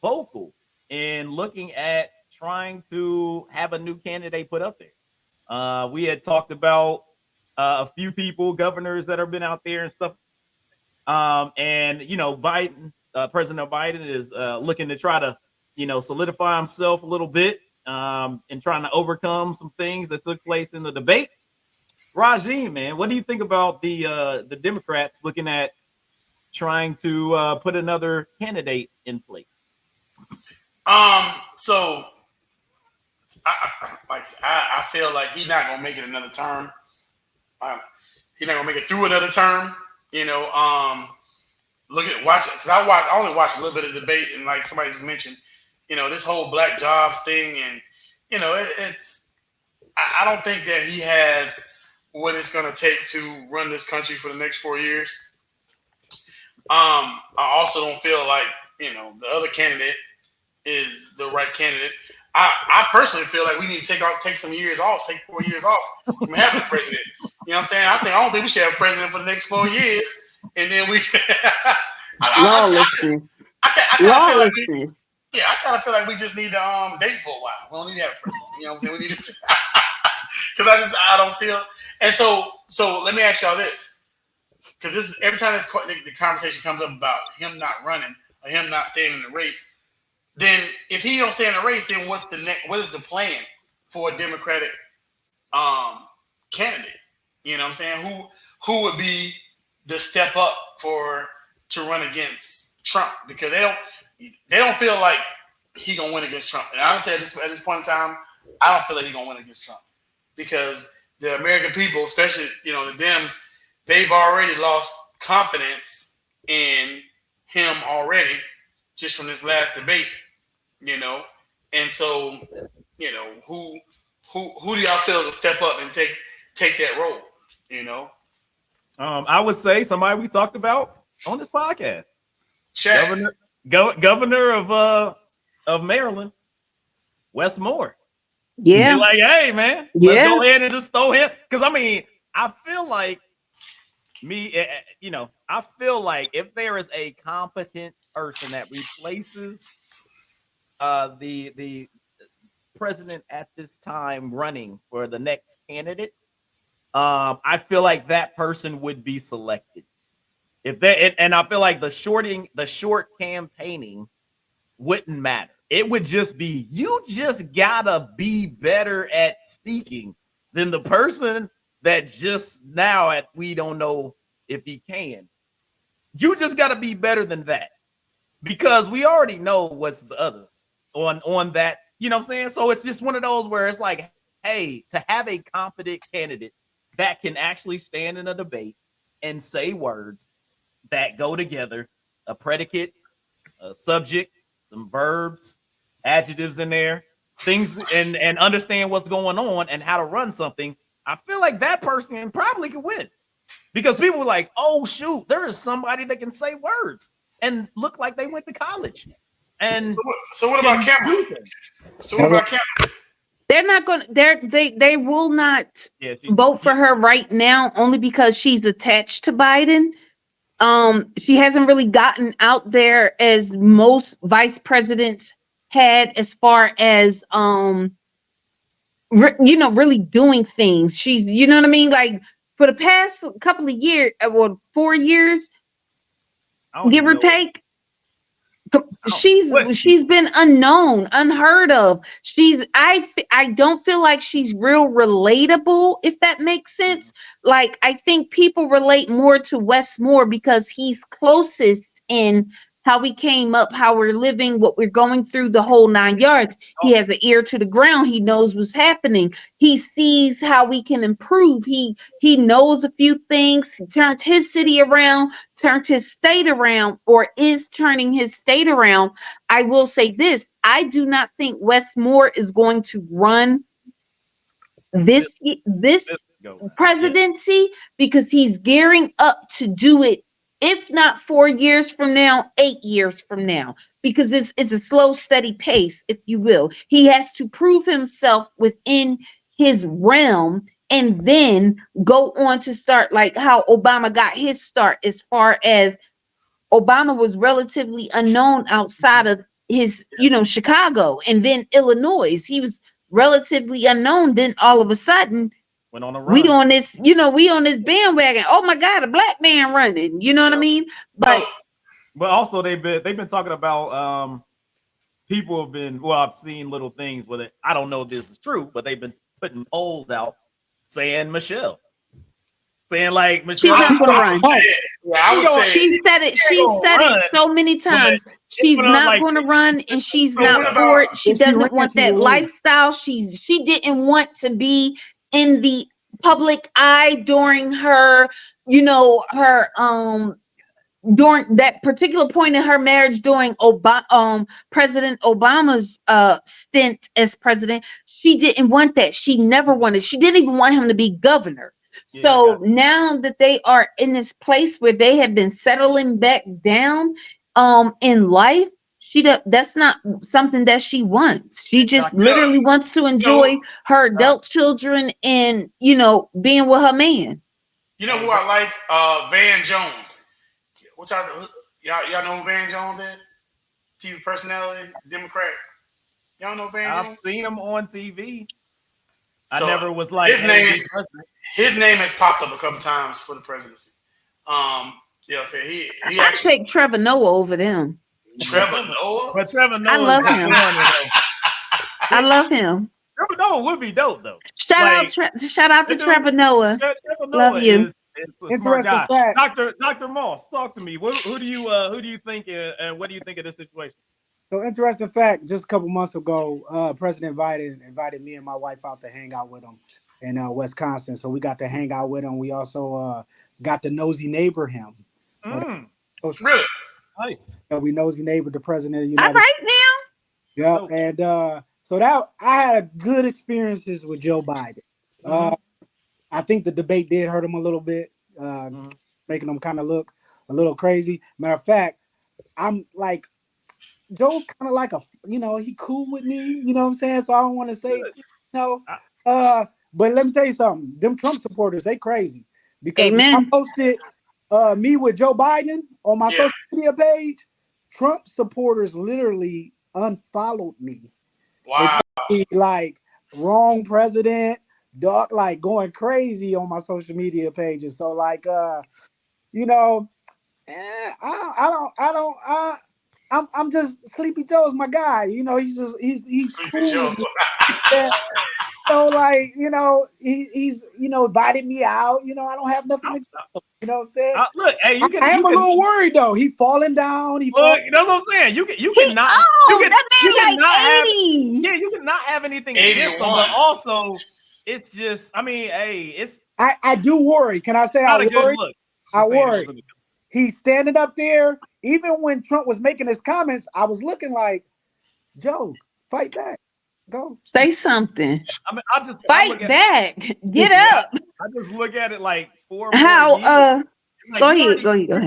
vocal in looking at trying to have a new candidate put up there. We had talked about a few people, governors that have been out there and stuff. And Biden, President Biden is looking to try to solidify himself a little bit and trying to overcome some things that took place in the debate. Rajim, man, what do you think about the Democrats looking at trying to put another candidate in place? So I feel like he's not gonna make it another term. He's not gonna make it through another term. Watch it because I only watched a little bit of debate, and like somebody just mentioned, this whole black jobs thing, and I don't think that he has what it's going to take to run this country for the next 4 years. I also don't feel like the other candidate is the right candidate. I personally feel like we need to take some years off, take 4 years off from having a president. You know what I'm saying? I don't think we should have a president for the next 4 years, and then we. Lawlessness. I Lawlessness. I kind of feel like we just need to date for a while. We don't need to have a president. You know what I'm saying? We need to, because I don't feel. And so let me ask y'all this, because this is every time the conversation comes up about him not running or him not staying in the race. Then if he don't stay in the race, then what is the plan for a Democratic candidate? You know what I'm saying? Who would be the step up to run against Trump? Because they don't feel like he gonna win against Trump. And honestly, at this point in time, I don't feel like he gonna win against Trump, because the American people, especially the Dems, they've already lost confidence in him already just from this last debate. And so who do y'all feel to step up and take that role? I would say somebody we talked about on this podcast, Shaq. Governor of Maryland, Wes Moore. Yeah. Be like, hey man, let's go ahead and just throw him. Because I feel like I feel like if there is a competent person that replaces the president at this time running for the next candidate, I feel like that person would be selected. And I feel like the short campaigning wouldn't matter. It would just be, you just gotta be better at speaking than the person that just now we don't know if he can. You just gotta be better than that, because we already know what's the other on that. You know what I'm saying? So it's just one of those where it's like, hey, to have a competent candidate that can actually stand in a debate and say words that go together, a predicate, a subject, some verbs, adjectives in there, things, and understand what's going on and how to run something. I feel like that person probably could win, because people were like, oh shoot, there is somebody that can say words and look like they went to college. And so what about Cameron? They're not going to, they will not vote for her right now, only because she's attached to Biden. She hasn't really gotten out there as most vice presidents had, as far as really doing things. She's, you know what I mean? Like, for the past couple of years, 4 years, give or take, she's been unknown, unheard of. I don't feel like she's real relatable, if that makes sense. Like, I think people relate more to Wes Moore because he's closest in how we came up, how we're living, what we're going through, the whole 9 yards. He has an ear to the ground. He knows what's happening. He sees how we can improve. He knows a few things. He turned his city around, turned his state around, or is turning his state around. I will say this. I do not think Wes Moore is going to run this presidency, because he's gearing up to do it, if not 4 years from now, 8 years from now, because it's a slow, steady pace, if you will. He has to prove himself within his realm and then go on to start, like how Obama got his start, as far as Obama was relatively unknown outside of his, Chicago and then Illinois. He was relatively unknown. Then all of a sudden, went on a run. We on this bandwagon. Oh my God, a black man running. You know what I mean? But also they've been talking about people have been, well, I've seen little things with it. I don't know if this is true, but they've been putting polls out saying Michelle. Saying like Michelle, she's not gonna run. She said it so many times. She's not going to run, and she's not for it. She doesn't want that lifestyle. She didn't want to be in the public eye during her, during that particular point in her marriage, during President Obama's stint as president. She didn't want that. She never wanted. She didn't even want him to be governor. So now that they are in this place where they have been settling back down in life, That's not something that she wants. She just Exactly. literally wants to enjoy her adult children and being with her man. You know who I like? Van Jones. What y'all know who Van Jones is? TV personality, Democrat. Y'all know Van Jones? I've seen him on TV. So I never was like his name has popped up a couple times for the presidency. So he I take Trevor Noah over them. Trevor Noah? But Trevor Noah, I love him. I love him. Trevor Noah would be dope though. Shout out to Trevor Noah. Trevor Love Noah you. is a smart Interesting guy. fact. Dr. Moss, talk to me. Who do you think and what do you think of this situation? So interesting fact, just a couple months ago, President Biden invited me and my wife out to hang out with him in Wisconsin. So we got to hang out with him. We also got to nosy neighbor him. So Really? Nice. We nosy neighbor the president of the All United right now. States. Yep. And so that I had good experiences with Joe Biden. I think the debate did hurt him a little bit, making him kind of look a little crazy. Matter of fact, I'm like, Joe's kind of like he cool with me, you know what I'm saying? So I don't want to say, but let me tell you something. Them Trump supporters, they crazy. Because when I posted me with Joe Biden on my social media page, Trump supporters literally unfollowed me. Wow. Like, wrong president, dog, like going crazy on my social media pages. So like, I'm just Sleepy Joe's my guy. He's cool. So like, he's invited me out. I don't have nothing to do. You know what I'm saying? Look, hey, I am a little worried though. He falling down. That's what I'm saying. You cannot. You cannot have anything against him, but also it's just. I mean, hey, it's. I do worry. Can I say I worry? I worry. He's standing up there. Even when Trump was making his comments, I was looking like, Joe, fight back. Go. Say something. I mean, fight back. Get up. I just look at it like go ahead. You've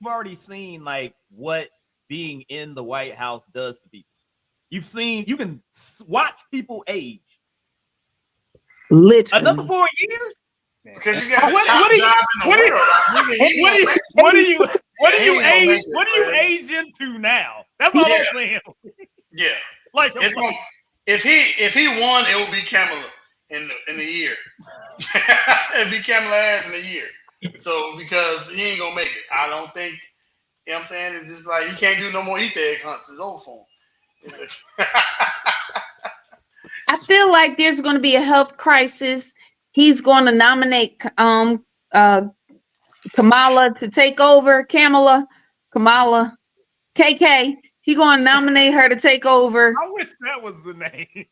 already seen like what being in the White House does to people. You can watch people age. Literally. Another 4 years? Because you got what do you age into now? That's all I'm saying. Yeah. Like if he won, it would be Kamala in the year. It'd be Kamala Harris in a year. So because he ain't gonna make it. I don't think, you know what I'm saying? It's just like he can't do no more Easter egg hunts. It's over for him. I feel like there's gonna be a health crisis. He's gonna nominate Kamala to take over. Kamala, KK. He gonna nominate her to take over. I wish that was the name.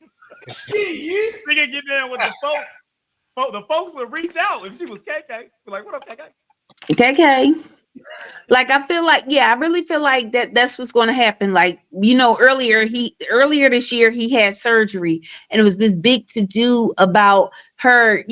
See, they can get down with the folks. The folks would reach out if she was KK. Be like, what up, KK? KK. Like I feel like, I really feel like that's what's going to happen. Like, earlier this year he had surgery and it was this big to do about her,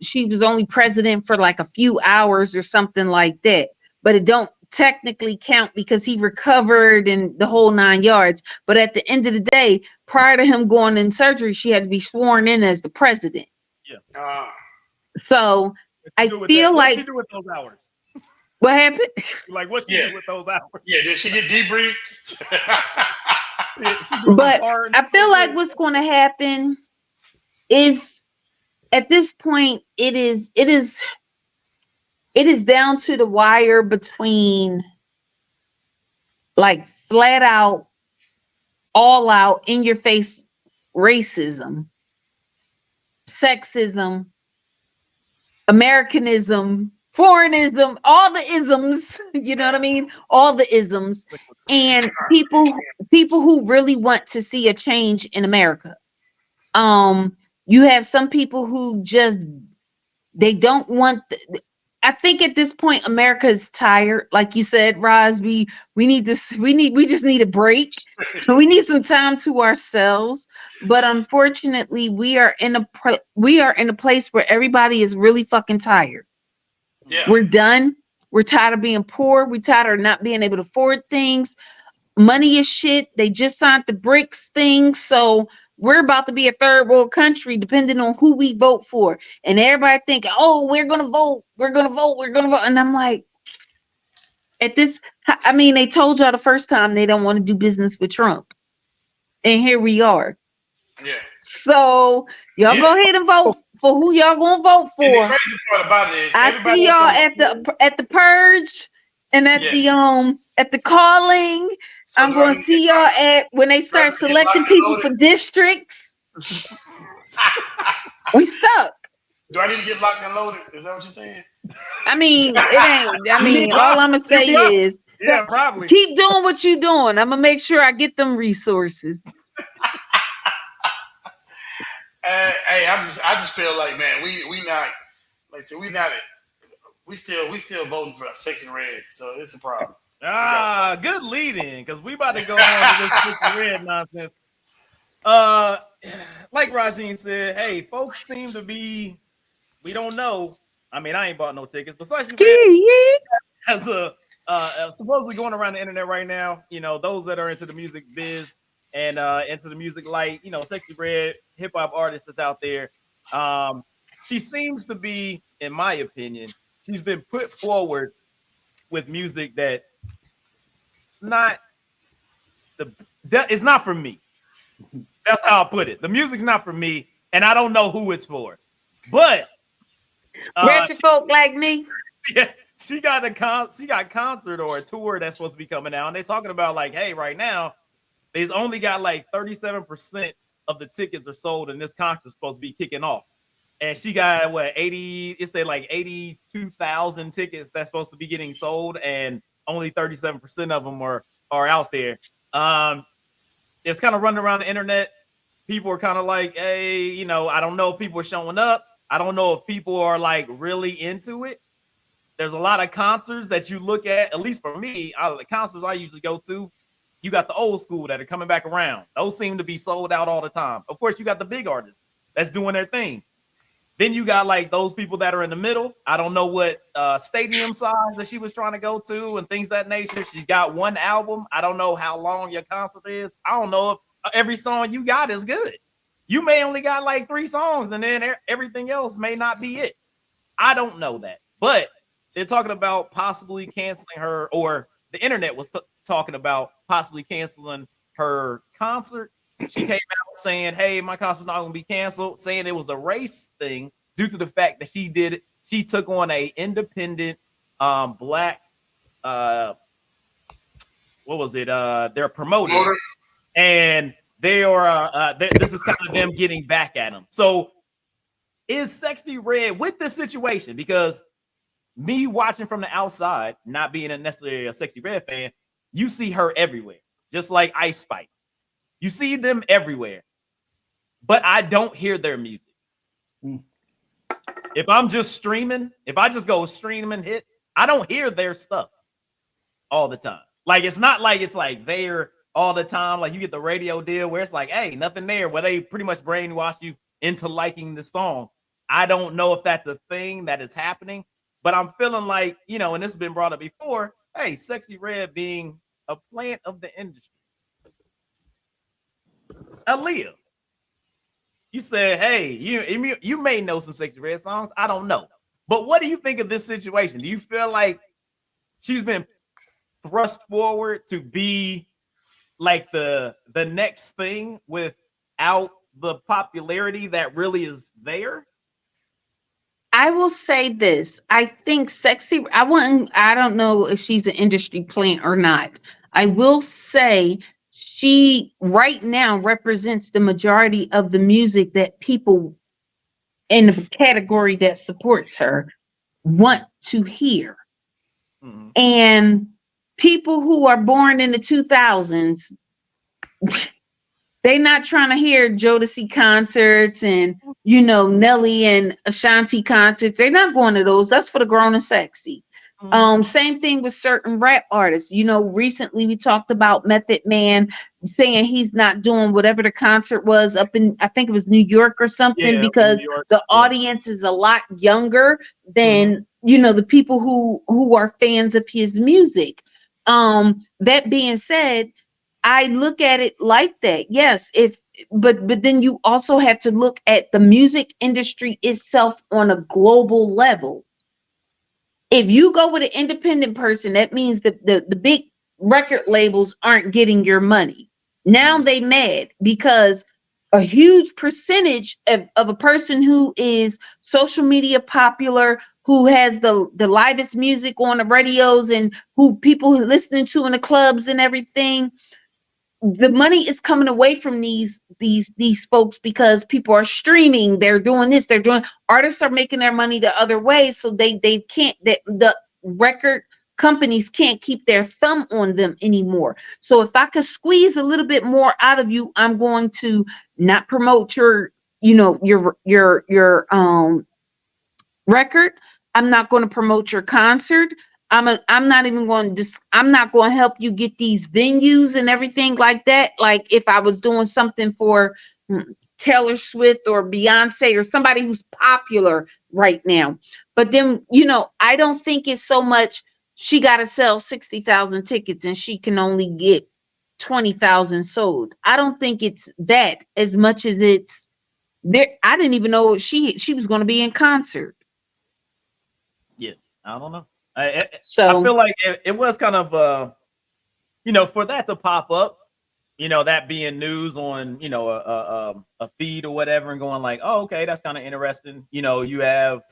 she was only president for like a few hours or something like that. But it don't technically count because he recovered and the whole 9 yards. But at the end of the day, prior to him going in surgery, she had to be sworn in as the president. Yeah. So I feel like. What did she do with those hours? What happened? Like, what she do with those hours? Yeah, did she get debriefed? But I feel like what's going to happen is at this point, it is down to the wire between like flat out, all out, in your face racism, sexism, Americanism, foreignism, all the isms, you know what I mean? All the isms, and people who really want to see a change in America. You have some people who just, they don't want, I think at this point, America is tired. Like you said, Roz, we just need a break. So we need some time to ourselves. But unfortunately, we are in a place where everybody is really fucking tired. Yeah. We're done. We're tired of being poor. We're tired of not being able to afford things. money is shit. They just signed the BRICS thing. So we're about to be a third world country depending on who we vote for. And everybody think, oh, we're going to vote. We're going to vote. We're going to vote. And I'm like, at this, I mean, they told y'all the first time they don't want to do business with Trump. And here we are. Yeah. So y'all go ahead and vote for who y'all gonna vote for. And the crazy part about it is I see y'all at the purge and at the calling. So I'm gonna see y'all at when they start selecting people for districts. We stuck. Do I need to get locked and loaded? Is that what you're saying? I mean, it ain't. I mean, all I'm gonna say is, probably keep doing what you're doing. I'm gonna make sure I get them resources. Hey, I just feel like, man, we not, like I said, we still voting for SexyRed, so it's a problem. Good lead-in, because we about to go on to this SexyRed nonsense. Like Rajin said, hey, folks seem to be, we don't know. I mean, I ain't bought no tickets, but SexyRed has supposedly going around the internet right now. You know, those that are into the music biz and into the music light, you know, SexyRed hip hop artist that's out there. She seems to be, in my opinion, she's been put forward with music that it's not for me. That's how I put it. The music's not for me, and I don't know who it's for. But Ratchet folk like me. Yeah, she got concert or a tour that's supposed to be coming out, and they're talking about like, hey, right now, they've only got like 37% of the tickets are sold, and this concert's supposed to be kicking off. And she got what 82,000 tickets that's supposed to be getting sold, and only 37% of them are out there. It's kind of running around the internet. People are kind of like, hey, you know, I don't know if people are showing up. I don't know if people are like really into it. There's a lot of concerts that you look at least for me, the concerts I usually go to, you got the old school that are coming back around. Those seem to be sold out all the time. Of course, you got the big artists that's doing their thing. Then you got like those people that are in the middle. I don't know what stadium size that she was trying to go to and things of that nature. She's got one album. I don't know how long your concert is. I don't know if every song you got is good. You may only got like 3 songs and then everything else may not be it. I don't know that. But they're talking about possibly canceling her, or the internet was talking about possibly canceling her concert. She came out saying, hey, my concert's not going to be canceled, saying it was a race thing due to the fact that she took on a independent black, what was it? They're promoter. And they are, this is kind of them getting back at them. So is SexyRed with this situation? Because me watching from the outside, not being necessarily a SexyRed fan, you see her everywhere, just like Ice Spice. You see them everywhere, but I don't hear their music. If I'm just streaming, if I just go streaming hits, I don't hear their stuff all the time. Like, it's not like it's like there all the time. Like you get the radio deal where it's like, hey, nothing there, where they pretty much brainwash you into liking the song. I don't know if that's a thing that is happening, but I'm feeling like, you know, and this has been brought up before, hey, SexyRed being a plant of the industry. Aaliyah, you said, hey, you may know some SexyRed songs. I don't know. But what do you think of this situation? Do you feel like she's been thrust forward to be like the next thing without the popularity that really is there? I will say this. I think I don't know if she's an industry plant or not. I will say she right now represents the majority of the music that people in the category that supports her want to hear. Mm-hmm. And people who are born in the 2000s, they're not trying to hear Jodeci concerts and, you know, Nelly and Ashanti concerts. They're not going to those. That's for the grown and sexy. Mm-hmm. Same thing with certain rap artists. You know, recently we talked about Method Man saying he's not doing whatever the concert was up in, I think it was New York or something, because the audience is a lot younger than, you know, the people who are fans of his music. That being said, I look at it like that. Yes, but then you also have to look at the music industry itself on a global level. If you go with an independent person, that means that the big record labels aren't getting your money. Now they mad because a huge percentage of a person who is social media popular, who has the livest music on the radios and who people listening to in the clubs and everything, the money is coming away from these folks because people are streaming, they're doing this, they're doing, artists are making their money the other way, so they can't, the record companies can't keep their thumb on them anymore. So if I could squeeze a little bit more out of you, I'm going to not promote your, you know, your record. I'm not going to promote your concert. I'm not even going to I'm not going to help you get these venues and everything like that. Like if I was doing something for Taylor Swift or Beyonce or somebody who's popular right now. But then, you know, I don't think it's so much she got to sell 60,000 tickets and she can only get 20,000 sold. I don't think it's that as much as it's there. I didn't even know she was going to be in concert. Yeah, I don't know. I So feel like it was kind of you know, for that to pop up, you know, that being news on, you know, a feed or whatever, and going like, oh, okay, that's kind of interesting. You know, you have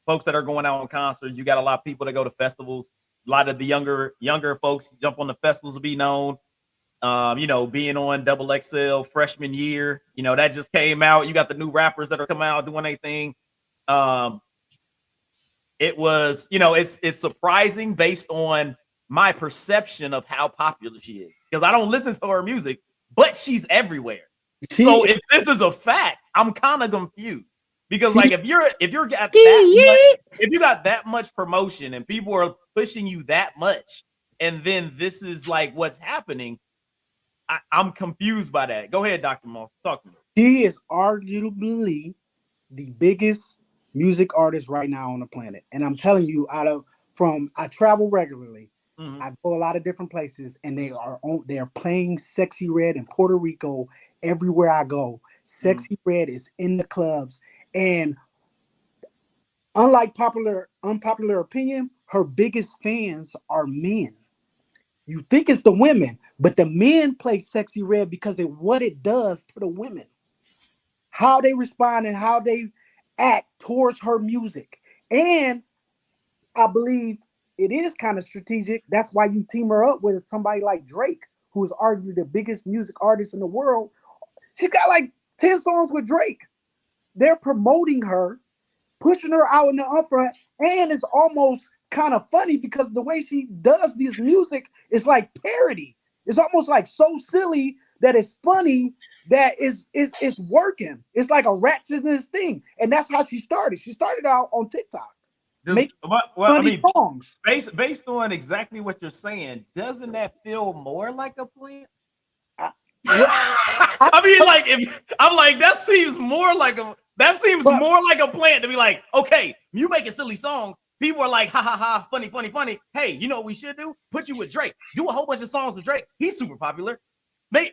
folks that are going out on concerts. You got a lot of people that go to festivals. A lot of the younger folks jump on the festivals to be known. You know, being on Double XL freshman year, you know, that just came out. You got the new rappers that are coming out doing their thing. It was, you know, it's surprising based on my perception of how popular she is, because I don't listen to her music, but she's everywhere. So if this is a fact, I'm kind of confused, because like if you got that much promotion and people are pushing you that much, and then this is like what's happening, I'm confused by that. Go ahead, Dr. Moss, talk to me. She is arguably the biggest music artist right now on the planet. And I'm telling you, I travel regularly. Mm-hmm. I go a lot of different places, and they're playing Sexy Red in Puerto Rico everywhere I go. Sexy Red is in the clubs. And unlike unpopular opinion, her biggest fans are men. You think it's the women, but the men play Sexy Red because of what it does to the women. How they respond and how they act towards her music. And I believe it is kind of strategic. That's why you team her up with somebody like Drake, who is arguably the biggest music artist in the world. She's got like 10 songs with Drake. They're promoting her, pushing her out in the upfront, and it's almost kind of funny because the way she does this music is like parody. It's almost like so silly that it's funny, that is working. It's like a ratchetness thing. And that's how she started. She started out on TikTok. Making funny songs. Based on exactly what you're saying, doesn't that feel more like a plan? I mean, like, I'm like, that seems more like a plan to be like, okay, you making silly songs. People are like, ha ha ha, funny, funny, funny. Hey, you know what we should do? Put you with Drake. Do a whole bunch of songs with Drake. He's super popular.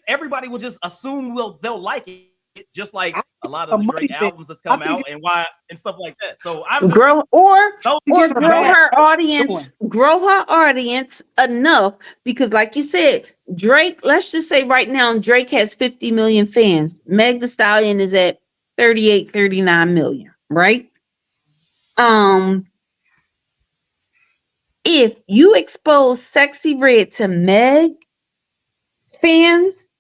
Everybody will just assume they'll like it, just like a lot of the Drake albums that's come out and stuff like that. So I'm just, grow her audience enough, because like you said, Drake, let's just say right now Drake has 50 million fans. Meg Thee Stallion is at 38, 39 million, right? If you expose Sexy Red to Meg fans,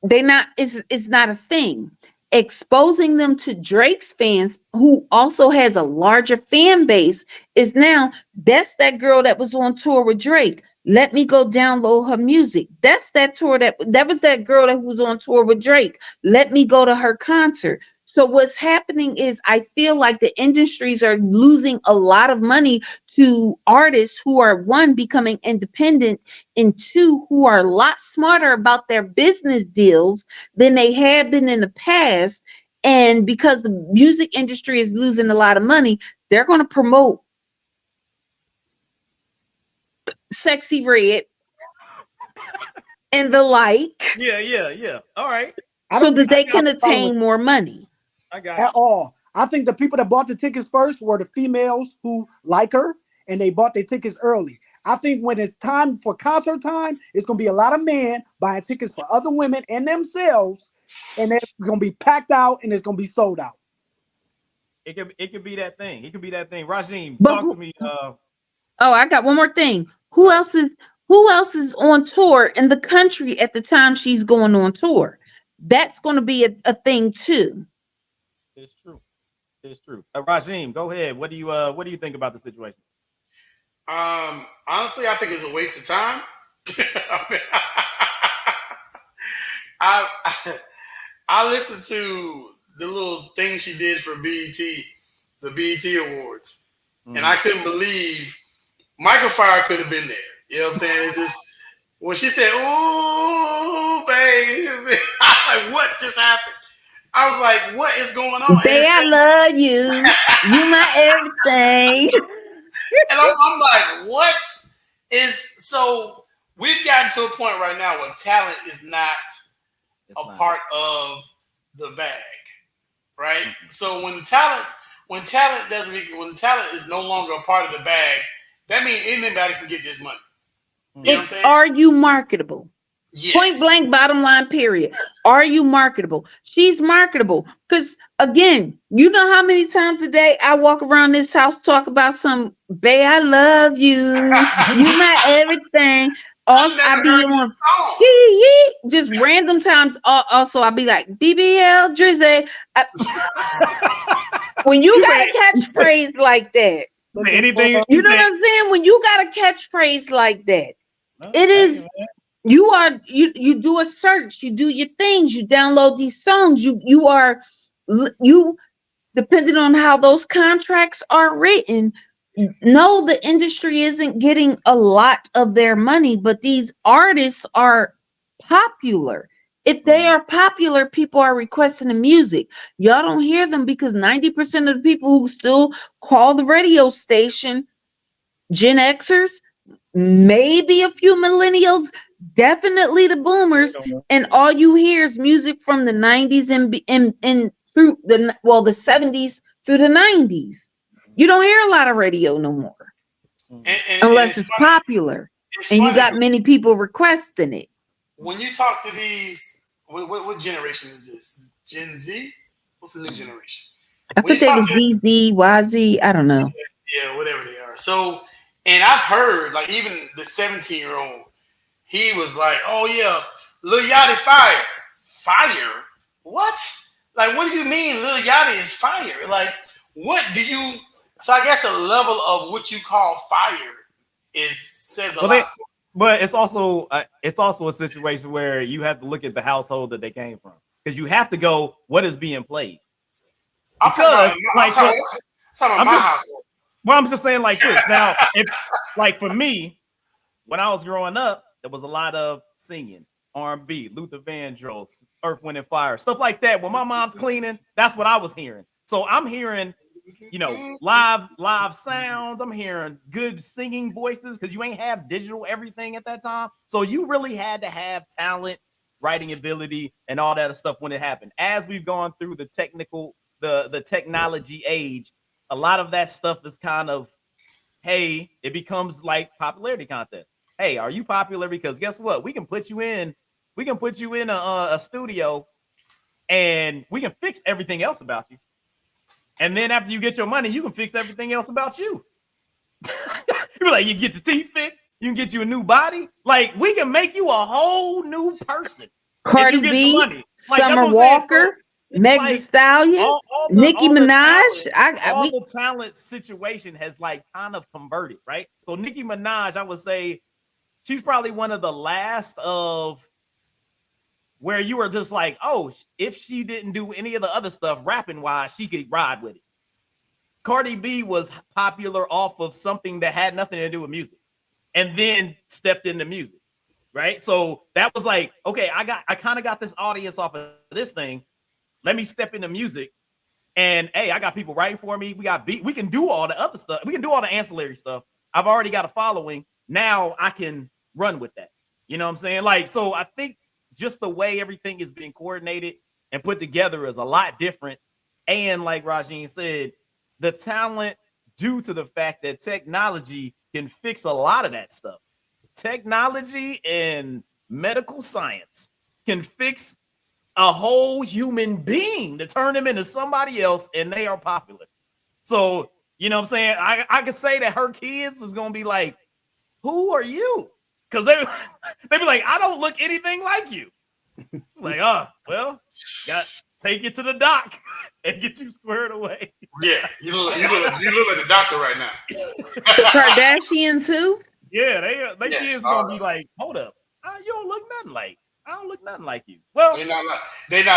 it's not a thing. Exposing them to Drake's fans, who also has a larger fan base, is now, that's that girl that was on tour with Drake. Let me go download her music. That's that tour that was that girl that was on tour with Drake. Let me go to her concert. So what's happening is, I feel like the industries are losing a lot of money to artists who are, one, becoming independent, and two, who are a lot smarter about their business deals than they have been in the past. And because the music industry is losing a lot of money, they're going to promote Sexy Red and the like, Yeah. All right. I so don't that think they I got can a problem with attain more money. I got at all. I think the people that bought the tickets first were the females who like her and they bought their tickets early. I think when it's time for concert time, it's gonna be a lot of men buying tickets for other women and themselves, and they're gonna be packed out and it's gonna be sold out. it could be that thing. It could be that thing. Rajim, But talk to me. oh, I got one more thing. Right. Who else is on tour in the country at the time she's going on tour? That's going to be a thing too. It's true. It's true. Rajim, go ahead. What do you think about the situation? Honestly, I think it's a waste of time. I, I listened to the little thing she did for BET, the BET Awards, and I couldn't believe Michael Fire could have been there. You know what I'm saying? It just when she said, "Ooh, baby," I'm like, what just happened? I was like, what is going on? Babe, I love you. You my everything. And I'm like, what is so? We've gotten to a point right now where talent is not a part of the bag, right? So when talent is no longer a part of the bag, that means anybody can get this money. You know what I'm It's saying? are you marketable? Yes. Point blank, bottom line, period. Are you marketable? She's marketable. Because again, you know how many times a day I walk around this house talk about some babe, I love you. You my everything. Also, I never be heard this on song. just random times. Also, I'll be like BBL Drizzy. When you got a catchphrase like that, Anything you know what I'm saying? When you got a catchphrase like that, it is you do a search, you do your things, you download these songs, you depending on how those contracts are written. No, the industry isn't getting a lot of their money, but these artists are popular. If they are popular, people are requesting the music. Y'all don't hear them because 90% of the people who still call the radio station Gen Xers, maybe a few millennials, definitely the boomers, and all you hear is music from the 90s and through the 70s through the 90s. You don't hear a lot of radio no more unless it's funny. popular It's and you funny got many people requesting it. when you talk to these. What generation is this? Gen Z? What's the new generation? I When thought you they talk was to ZZ, YZ, I don't know. yeah, whatever they are. So, and I've heard like even the 17-year-old, he was like, "Oh yeah, Lil Yachty fire. What? Like, what do you mean Lil Yachty is fire? Like, what do you?" So I guess a level of what you call fire says a lot. But it's also a situation where you have to look at the household that they came from, because you have to go what is being played. I'm talking about my household. Well, I'm just saying like this. Now, if like for me, when I was growing up, there was a lot of singing, R&B, Luther Vandross, Earth, Wind, and Fire, stuff like that. When my mom's cleaning, that's what I was hearing. So I'm hearing, live sounds. I'm hearing good singing voices because you ain't have digital everything at that time. So you really had to have talent, writing ability, and all that stuff when it happened. As we've gone through the technology age, a lot of that stuff is kind of, hey, it becomes like popularity contest. Hey, are you popular? Because guess what? We can put you in a studio and we can fix everything else about you. And then after you get your money, you can fix everything else about you. You're like, you get your teeth fixed, you can get you a new body. Like, we can make you a whole new person. Cardi B, like, Summer Walker, Meg Thee Stallion, Nicki Minaj. The talent situation has like kind of converted, right? So Nicki Minaj, I would say she's probably one of the last of where you were just like, oh, if she didn't do any of the other stuff rapping wise, she could ride with it. Cardi B was popular off of something that had nothing to do with music and then stepped into music, right? So that was like, okay, I kind of got this audience off of this thing. Let me step into music. And hey, I got people writing for me. We can do all the other stuff. We can do all the ancillary stuff. I've already got a following. Now I can run with that. You know what I'm saying? Like, so I think just the way everything is being coordinated and put together is a lot different. And like Rajin said, the talent due to the fact that technology can fix a lot of that stuff. Technology and medical science can fix a whole human being to turn them into somebody else, and they are popular. So, you know what I'm saying? I could say that her kids is going to be like, who are you? Because they be like, I don't look anything like you. Like, well, got take it to the doc and get you squared away. Yeah, you look like the doctor right now. The Kardashians too? Yeah, they Yes, kids gonna be like, hold up, you don't look nothing like. I don't look nothing like you. Well, they not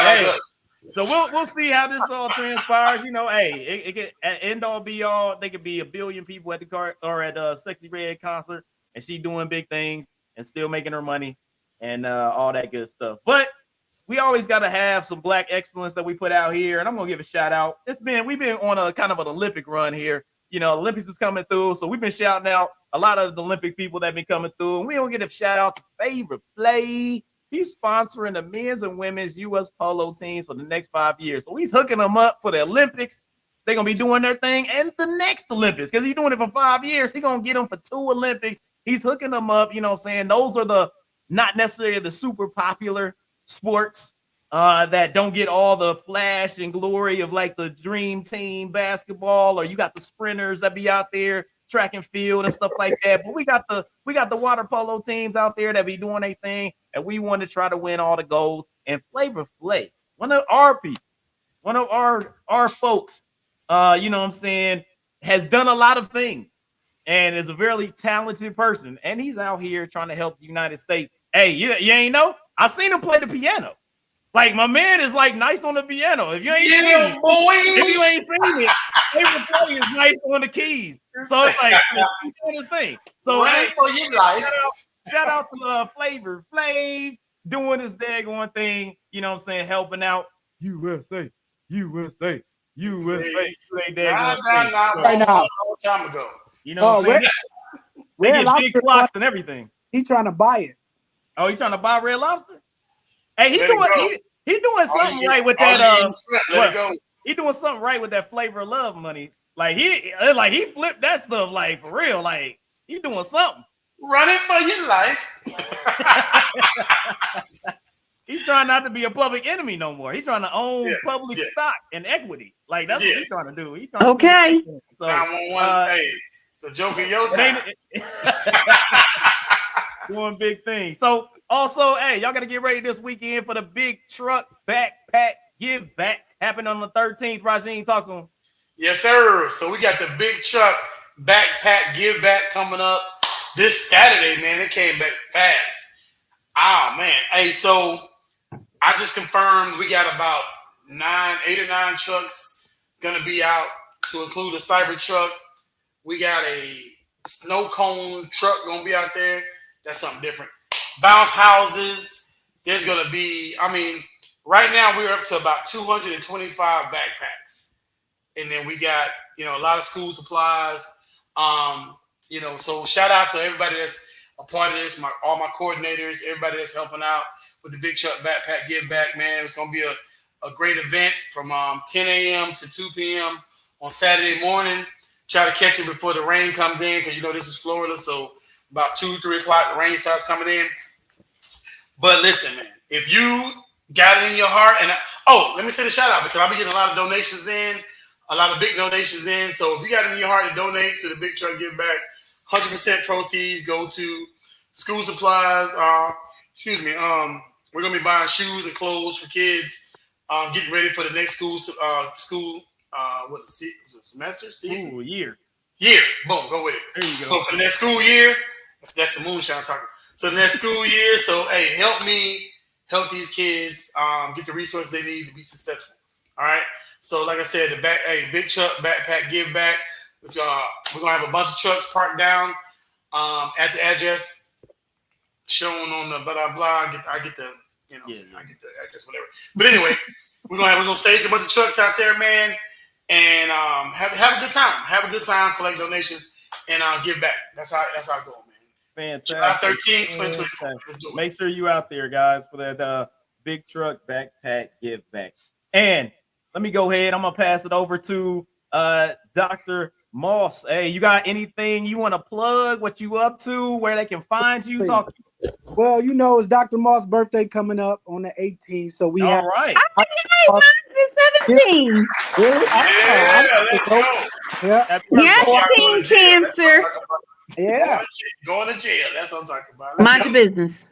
like us. So we'll see how this all transpires. You know, hey, it could at end all be all. They could be a billion people at the car or at a Sexy Red concert, and she doing big things and still making her money and all that good stuff. But we always got to have some black excellence that we put out here, and I'm gonna give a shout out. We've been on a kind of an Olympic run here. You know, Olympics is coming through, so we've been shouting out a lot of the Olympic people that have been coming through, and we don't get a shout out to Favorite Play. He's sponsoring the men's and women's U.S. polo teams for the next 5 years. So he's hooking them up for the Olympics. They're going to be doing their thing and the next Olympics because he's doing it for 5 years. He's going to get them for 2 Olympics. He's hooking them up. You know what I'm saying? Those are the not necessarily the super popular sports that don't get all the flash and glory of like the dream team basketball, or you got the sprinters that be out there track and field and stuff like that. But we got the water polo teams out there that be doing their thing, and we want to try to win all the goals. And Flavor Flav, one of our people, one of our folks, you know what I'm saying, has done a lot of things and is a very talented person. And he's out here trying to help the United States. Hey, you ain't know? I seen him play the piano. Like, my man is like nice on the piano. If you ain't seen it, Flavor Flav is nice on the keys. So it's like he's doing his thing. So right for your life. Shout out to Flavor Flav doing his daggone thing. You know what I'm saying? Helping out USA. Right now. A long time ago. You know what I'm saying? They Red get big Lobster, clocks and everything. He trying to buy it. Oh, he trying to buy Red Lobster? Hey, he doing something right with that. He doing something right with that Flavor of Love money. Like he flipped that stuff like for real. Like he doing something. Running for your life. He's trying not to be a public enemy no more. He's trying to own public stock and equity. Like that's what he's trying to do. He's trying okay. To so, hey, the joke in your time. Doing big things. So also, hey, y'all got to get ready this weekend for the big truck backpack give back happening on the 13th. Rajin, talk to him. Yes, sir. So we got the big truck backpack give back coming up this Saturday, man. It came back fast. Oh, man. Hey, so I just confirmed we got about 8 or 9 trucks going to be out to include a cyber truck. We got a snow cone truck going to be out there. That's something different. Bounce houses. There's going to be, right now we're up to about 225 backpacks. And then we got, a lot of school supplies. So shout out to everybody that's a part of this, all my coordinators, everybody that's helping out with the Big Truck Backpack Give Back, man. It's going to be a great event from 10 a.m. to 2 p.m. on Saturday morning. Try to catch it before the rain comes in because, this is Florida. So about 2, 3 o'clock, the rain starts coming in. But listen, man, if you got it in your heart, and let me say the shout out because I'll be getting a lot of donations in, a lot of big donations in. So if you got it in your heart to donate to the Big Truck Give Back, 100% proceeds go to school supplies. We're gonna be buying shoes and clothes for kids. Getting ready for the next school semester? Season? Ooh, year. Boom, go with it. There you go. So for the next school year, that's the moonshine talking. So the next school year, so hey, help me help these kids get the resources they need to be successful. All right. So like I said, Big Truck Backpack Give Back. We're gonna have a bunch of trucks parked down at the address shown on the blah blah blah. I get the address, whatever. But anyway, we're gonna stage a bunch of trucks out there, man, and have a good time. Have a good time, collect donations, and give back. That's how I go, man. Fantastic. July 13th, 2024. Let's do it. Make sure you out there, guys, for that big truck backpack give back. And let me go ahead. I'm gonna pass it over to Dr. Moss. Hey, you got anything you want to plug? What you up to? Where they can find you? Talk. Well, you know, it's Dr. Moss' birthday coming up on the 18th, so we have. All right. Oh, mine's 17. Let's go. Yeah, Yes, Teen Cancer. yeah. Going to jail. That's what I'm talking about. Mind your business.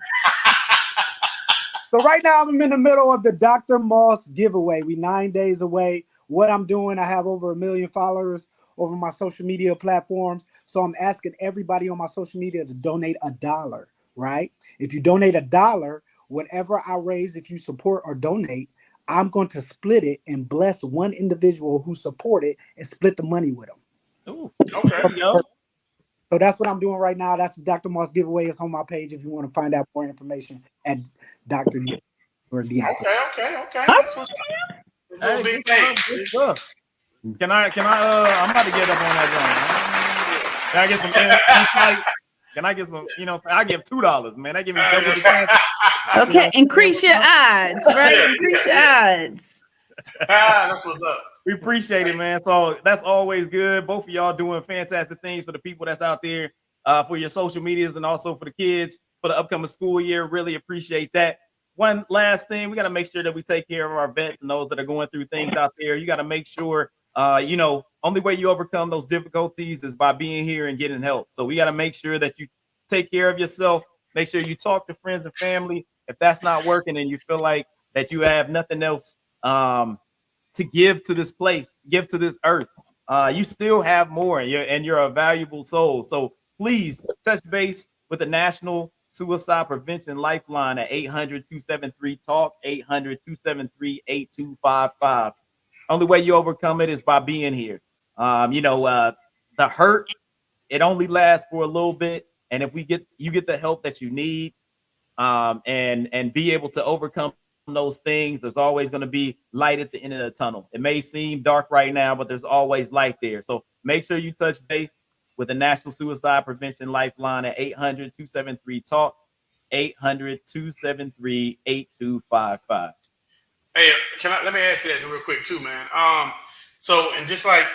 So right now I'm in the middle of the Dr. Moss giveaway. We 9 days away. What I'm doing, I have over 1 million followers over my social media platforms. So I'm asking everybody on my social media to donate $1, right? If you donate $1, whatever I raise, if you support or donate, I'm going to split it and bless one individual who supported and split the money with them. Ooh, Okay. there you go. So that's what I'm doing right now. That's the Dr. Moss giveaway. It's on my page if you want to find out more information at Dr. D or Deontay. Okay. That's what's up. Hey, Big good stuff. Can I I'm about to get up on that joint. Can I get some insight? Can I get some, I give $2, man. That give me double the chance. Okay, increase your odds, right? Increase your odds. That's what's up. We appreciate it, man. So that's always good. Both of y'all doing fantastic things for the people that's out there, for your social medias and also for the kids for the upcoming school year. Really appreciate that. One last thing, we got to make sure that we take care of our vets and those that are going through things out there. You got to make sure, only way you overcome those difficulties is by being here and getting help. So we got to make sure that you take care of yourself. Make sure you talk to friends and family. If that's not working and you feel like that you have nothing else to give to this place, give to this earth, you still have more, and you're a valuable soul. So please touch base with the National Suicide Prevention Lifeline at 800-273-TALK, 800-273-8255. Only way you overcome it is by being here. The hurt, it only lasts for a little bit, and if you get the help that you need, and be able to overcome those things, there's always going to be light at the end of the tunnel. It may seem dark right now, but there's always light there. So make sure you touch base with the National Suicide Prevention Lifeline at 800-273-TALK, 800-273-8255. Hey, let me add to that real quick too, man. So, and just like,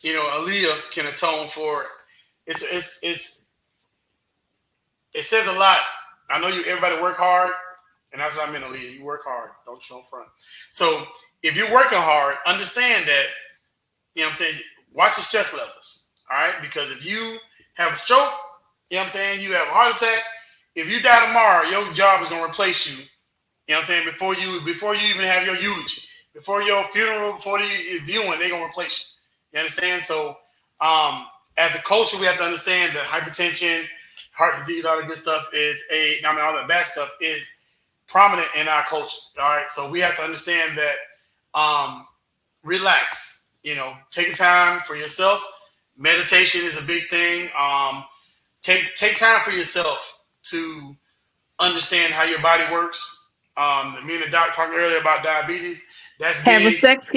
Aaliyah can atone for it says a lot. I know everybody work hard, and that's what I meant, Aaliyah. You work hard, don't show front. So if you're working hard, understand that, watch your stress levels, all right? Because if you have a stroke, you have a heart attack, if you die tomorrow, your job is going to replace you, before you even have your eulogy, before your funeral, before the viewing, they're going to replace you. You understand? So as a culture, we have to understand that hypertension, heart disease, all the good stuff all the bad stuff is prominent in our culture. All right. So we have to understand that relax, take time for yourself. Meditation is a big thing. Take time for yourself to understand how your body works. Me and the doc talked earlier about diabetes. That's have big. a sex.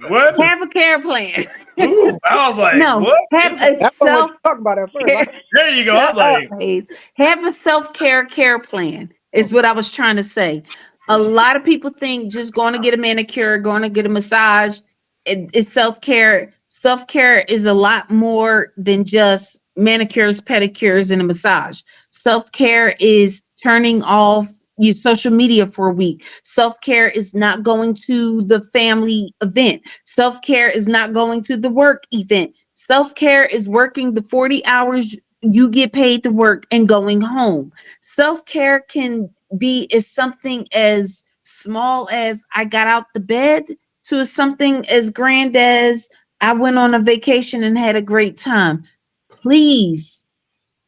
What? Have a care plan. Ooh, I was like, no, what? have a That's what self. we're talking about at first. Right? There you go. I was like, Have a self-care plan is what I was trying to say. A lot of people think just going to get a manicure, going to get a massage, it's self-care. Self-care is a lot more than just manicures, pedicures, and a massage. Self-care is turning off your social media for a week. Self-care is not going to the family event. Self-care is not going to the work event. Self-care is working the 40 hours you get paid to work and going home. Self-care can be as something as small as I got out the bed to something as grand as I went on a vacation and had a great time. Please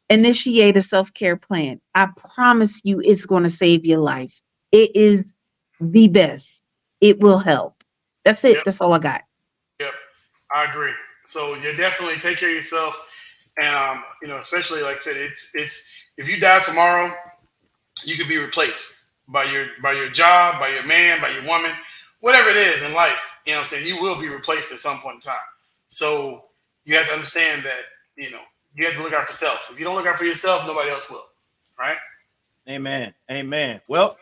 initiate a self-care plan. I promise you it's going to save your life. It is the best. It will help. That's it. Yep. That's all I got. Yep, I agree. So you definitely take care of yourself, and especially like I said, it's if you die tomorrow, you could be replaced by your job, by your man, by your woman, whatever it is in life. You will be replaced at some point in time. So you have to understand that, you have to look out for yourself. If you don't look out for yourself, nobody else will. Right? Amen. Amen. Well,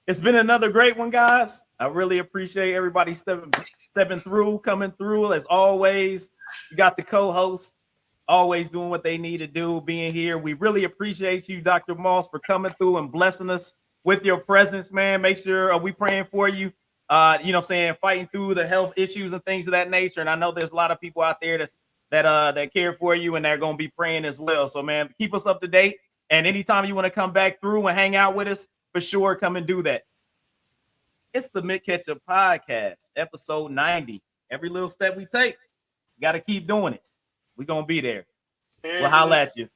it's been another great one, guys. I really appreciate everybody stepping through, coming through. As always, you got the co-hosts always doing what they need to do, being here. We really appreciate you, Dr. Moss, for coming through and blessing us with your presence, man. Make sure we praying for you. Fighting through the health issues and things of that nature. And I know there's a lot of people out there that care for you and they're going to be praying as well. So, man, keep us up to date. And anytime you want to come back through and hang out with us, for sure, come and do that. It's the Ketchup Podcast, episode 90. Every little step we take, got to keep doing it. We're going to be there. We'll holla at you.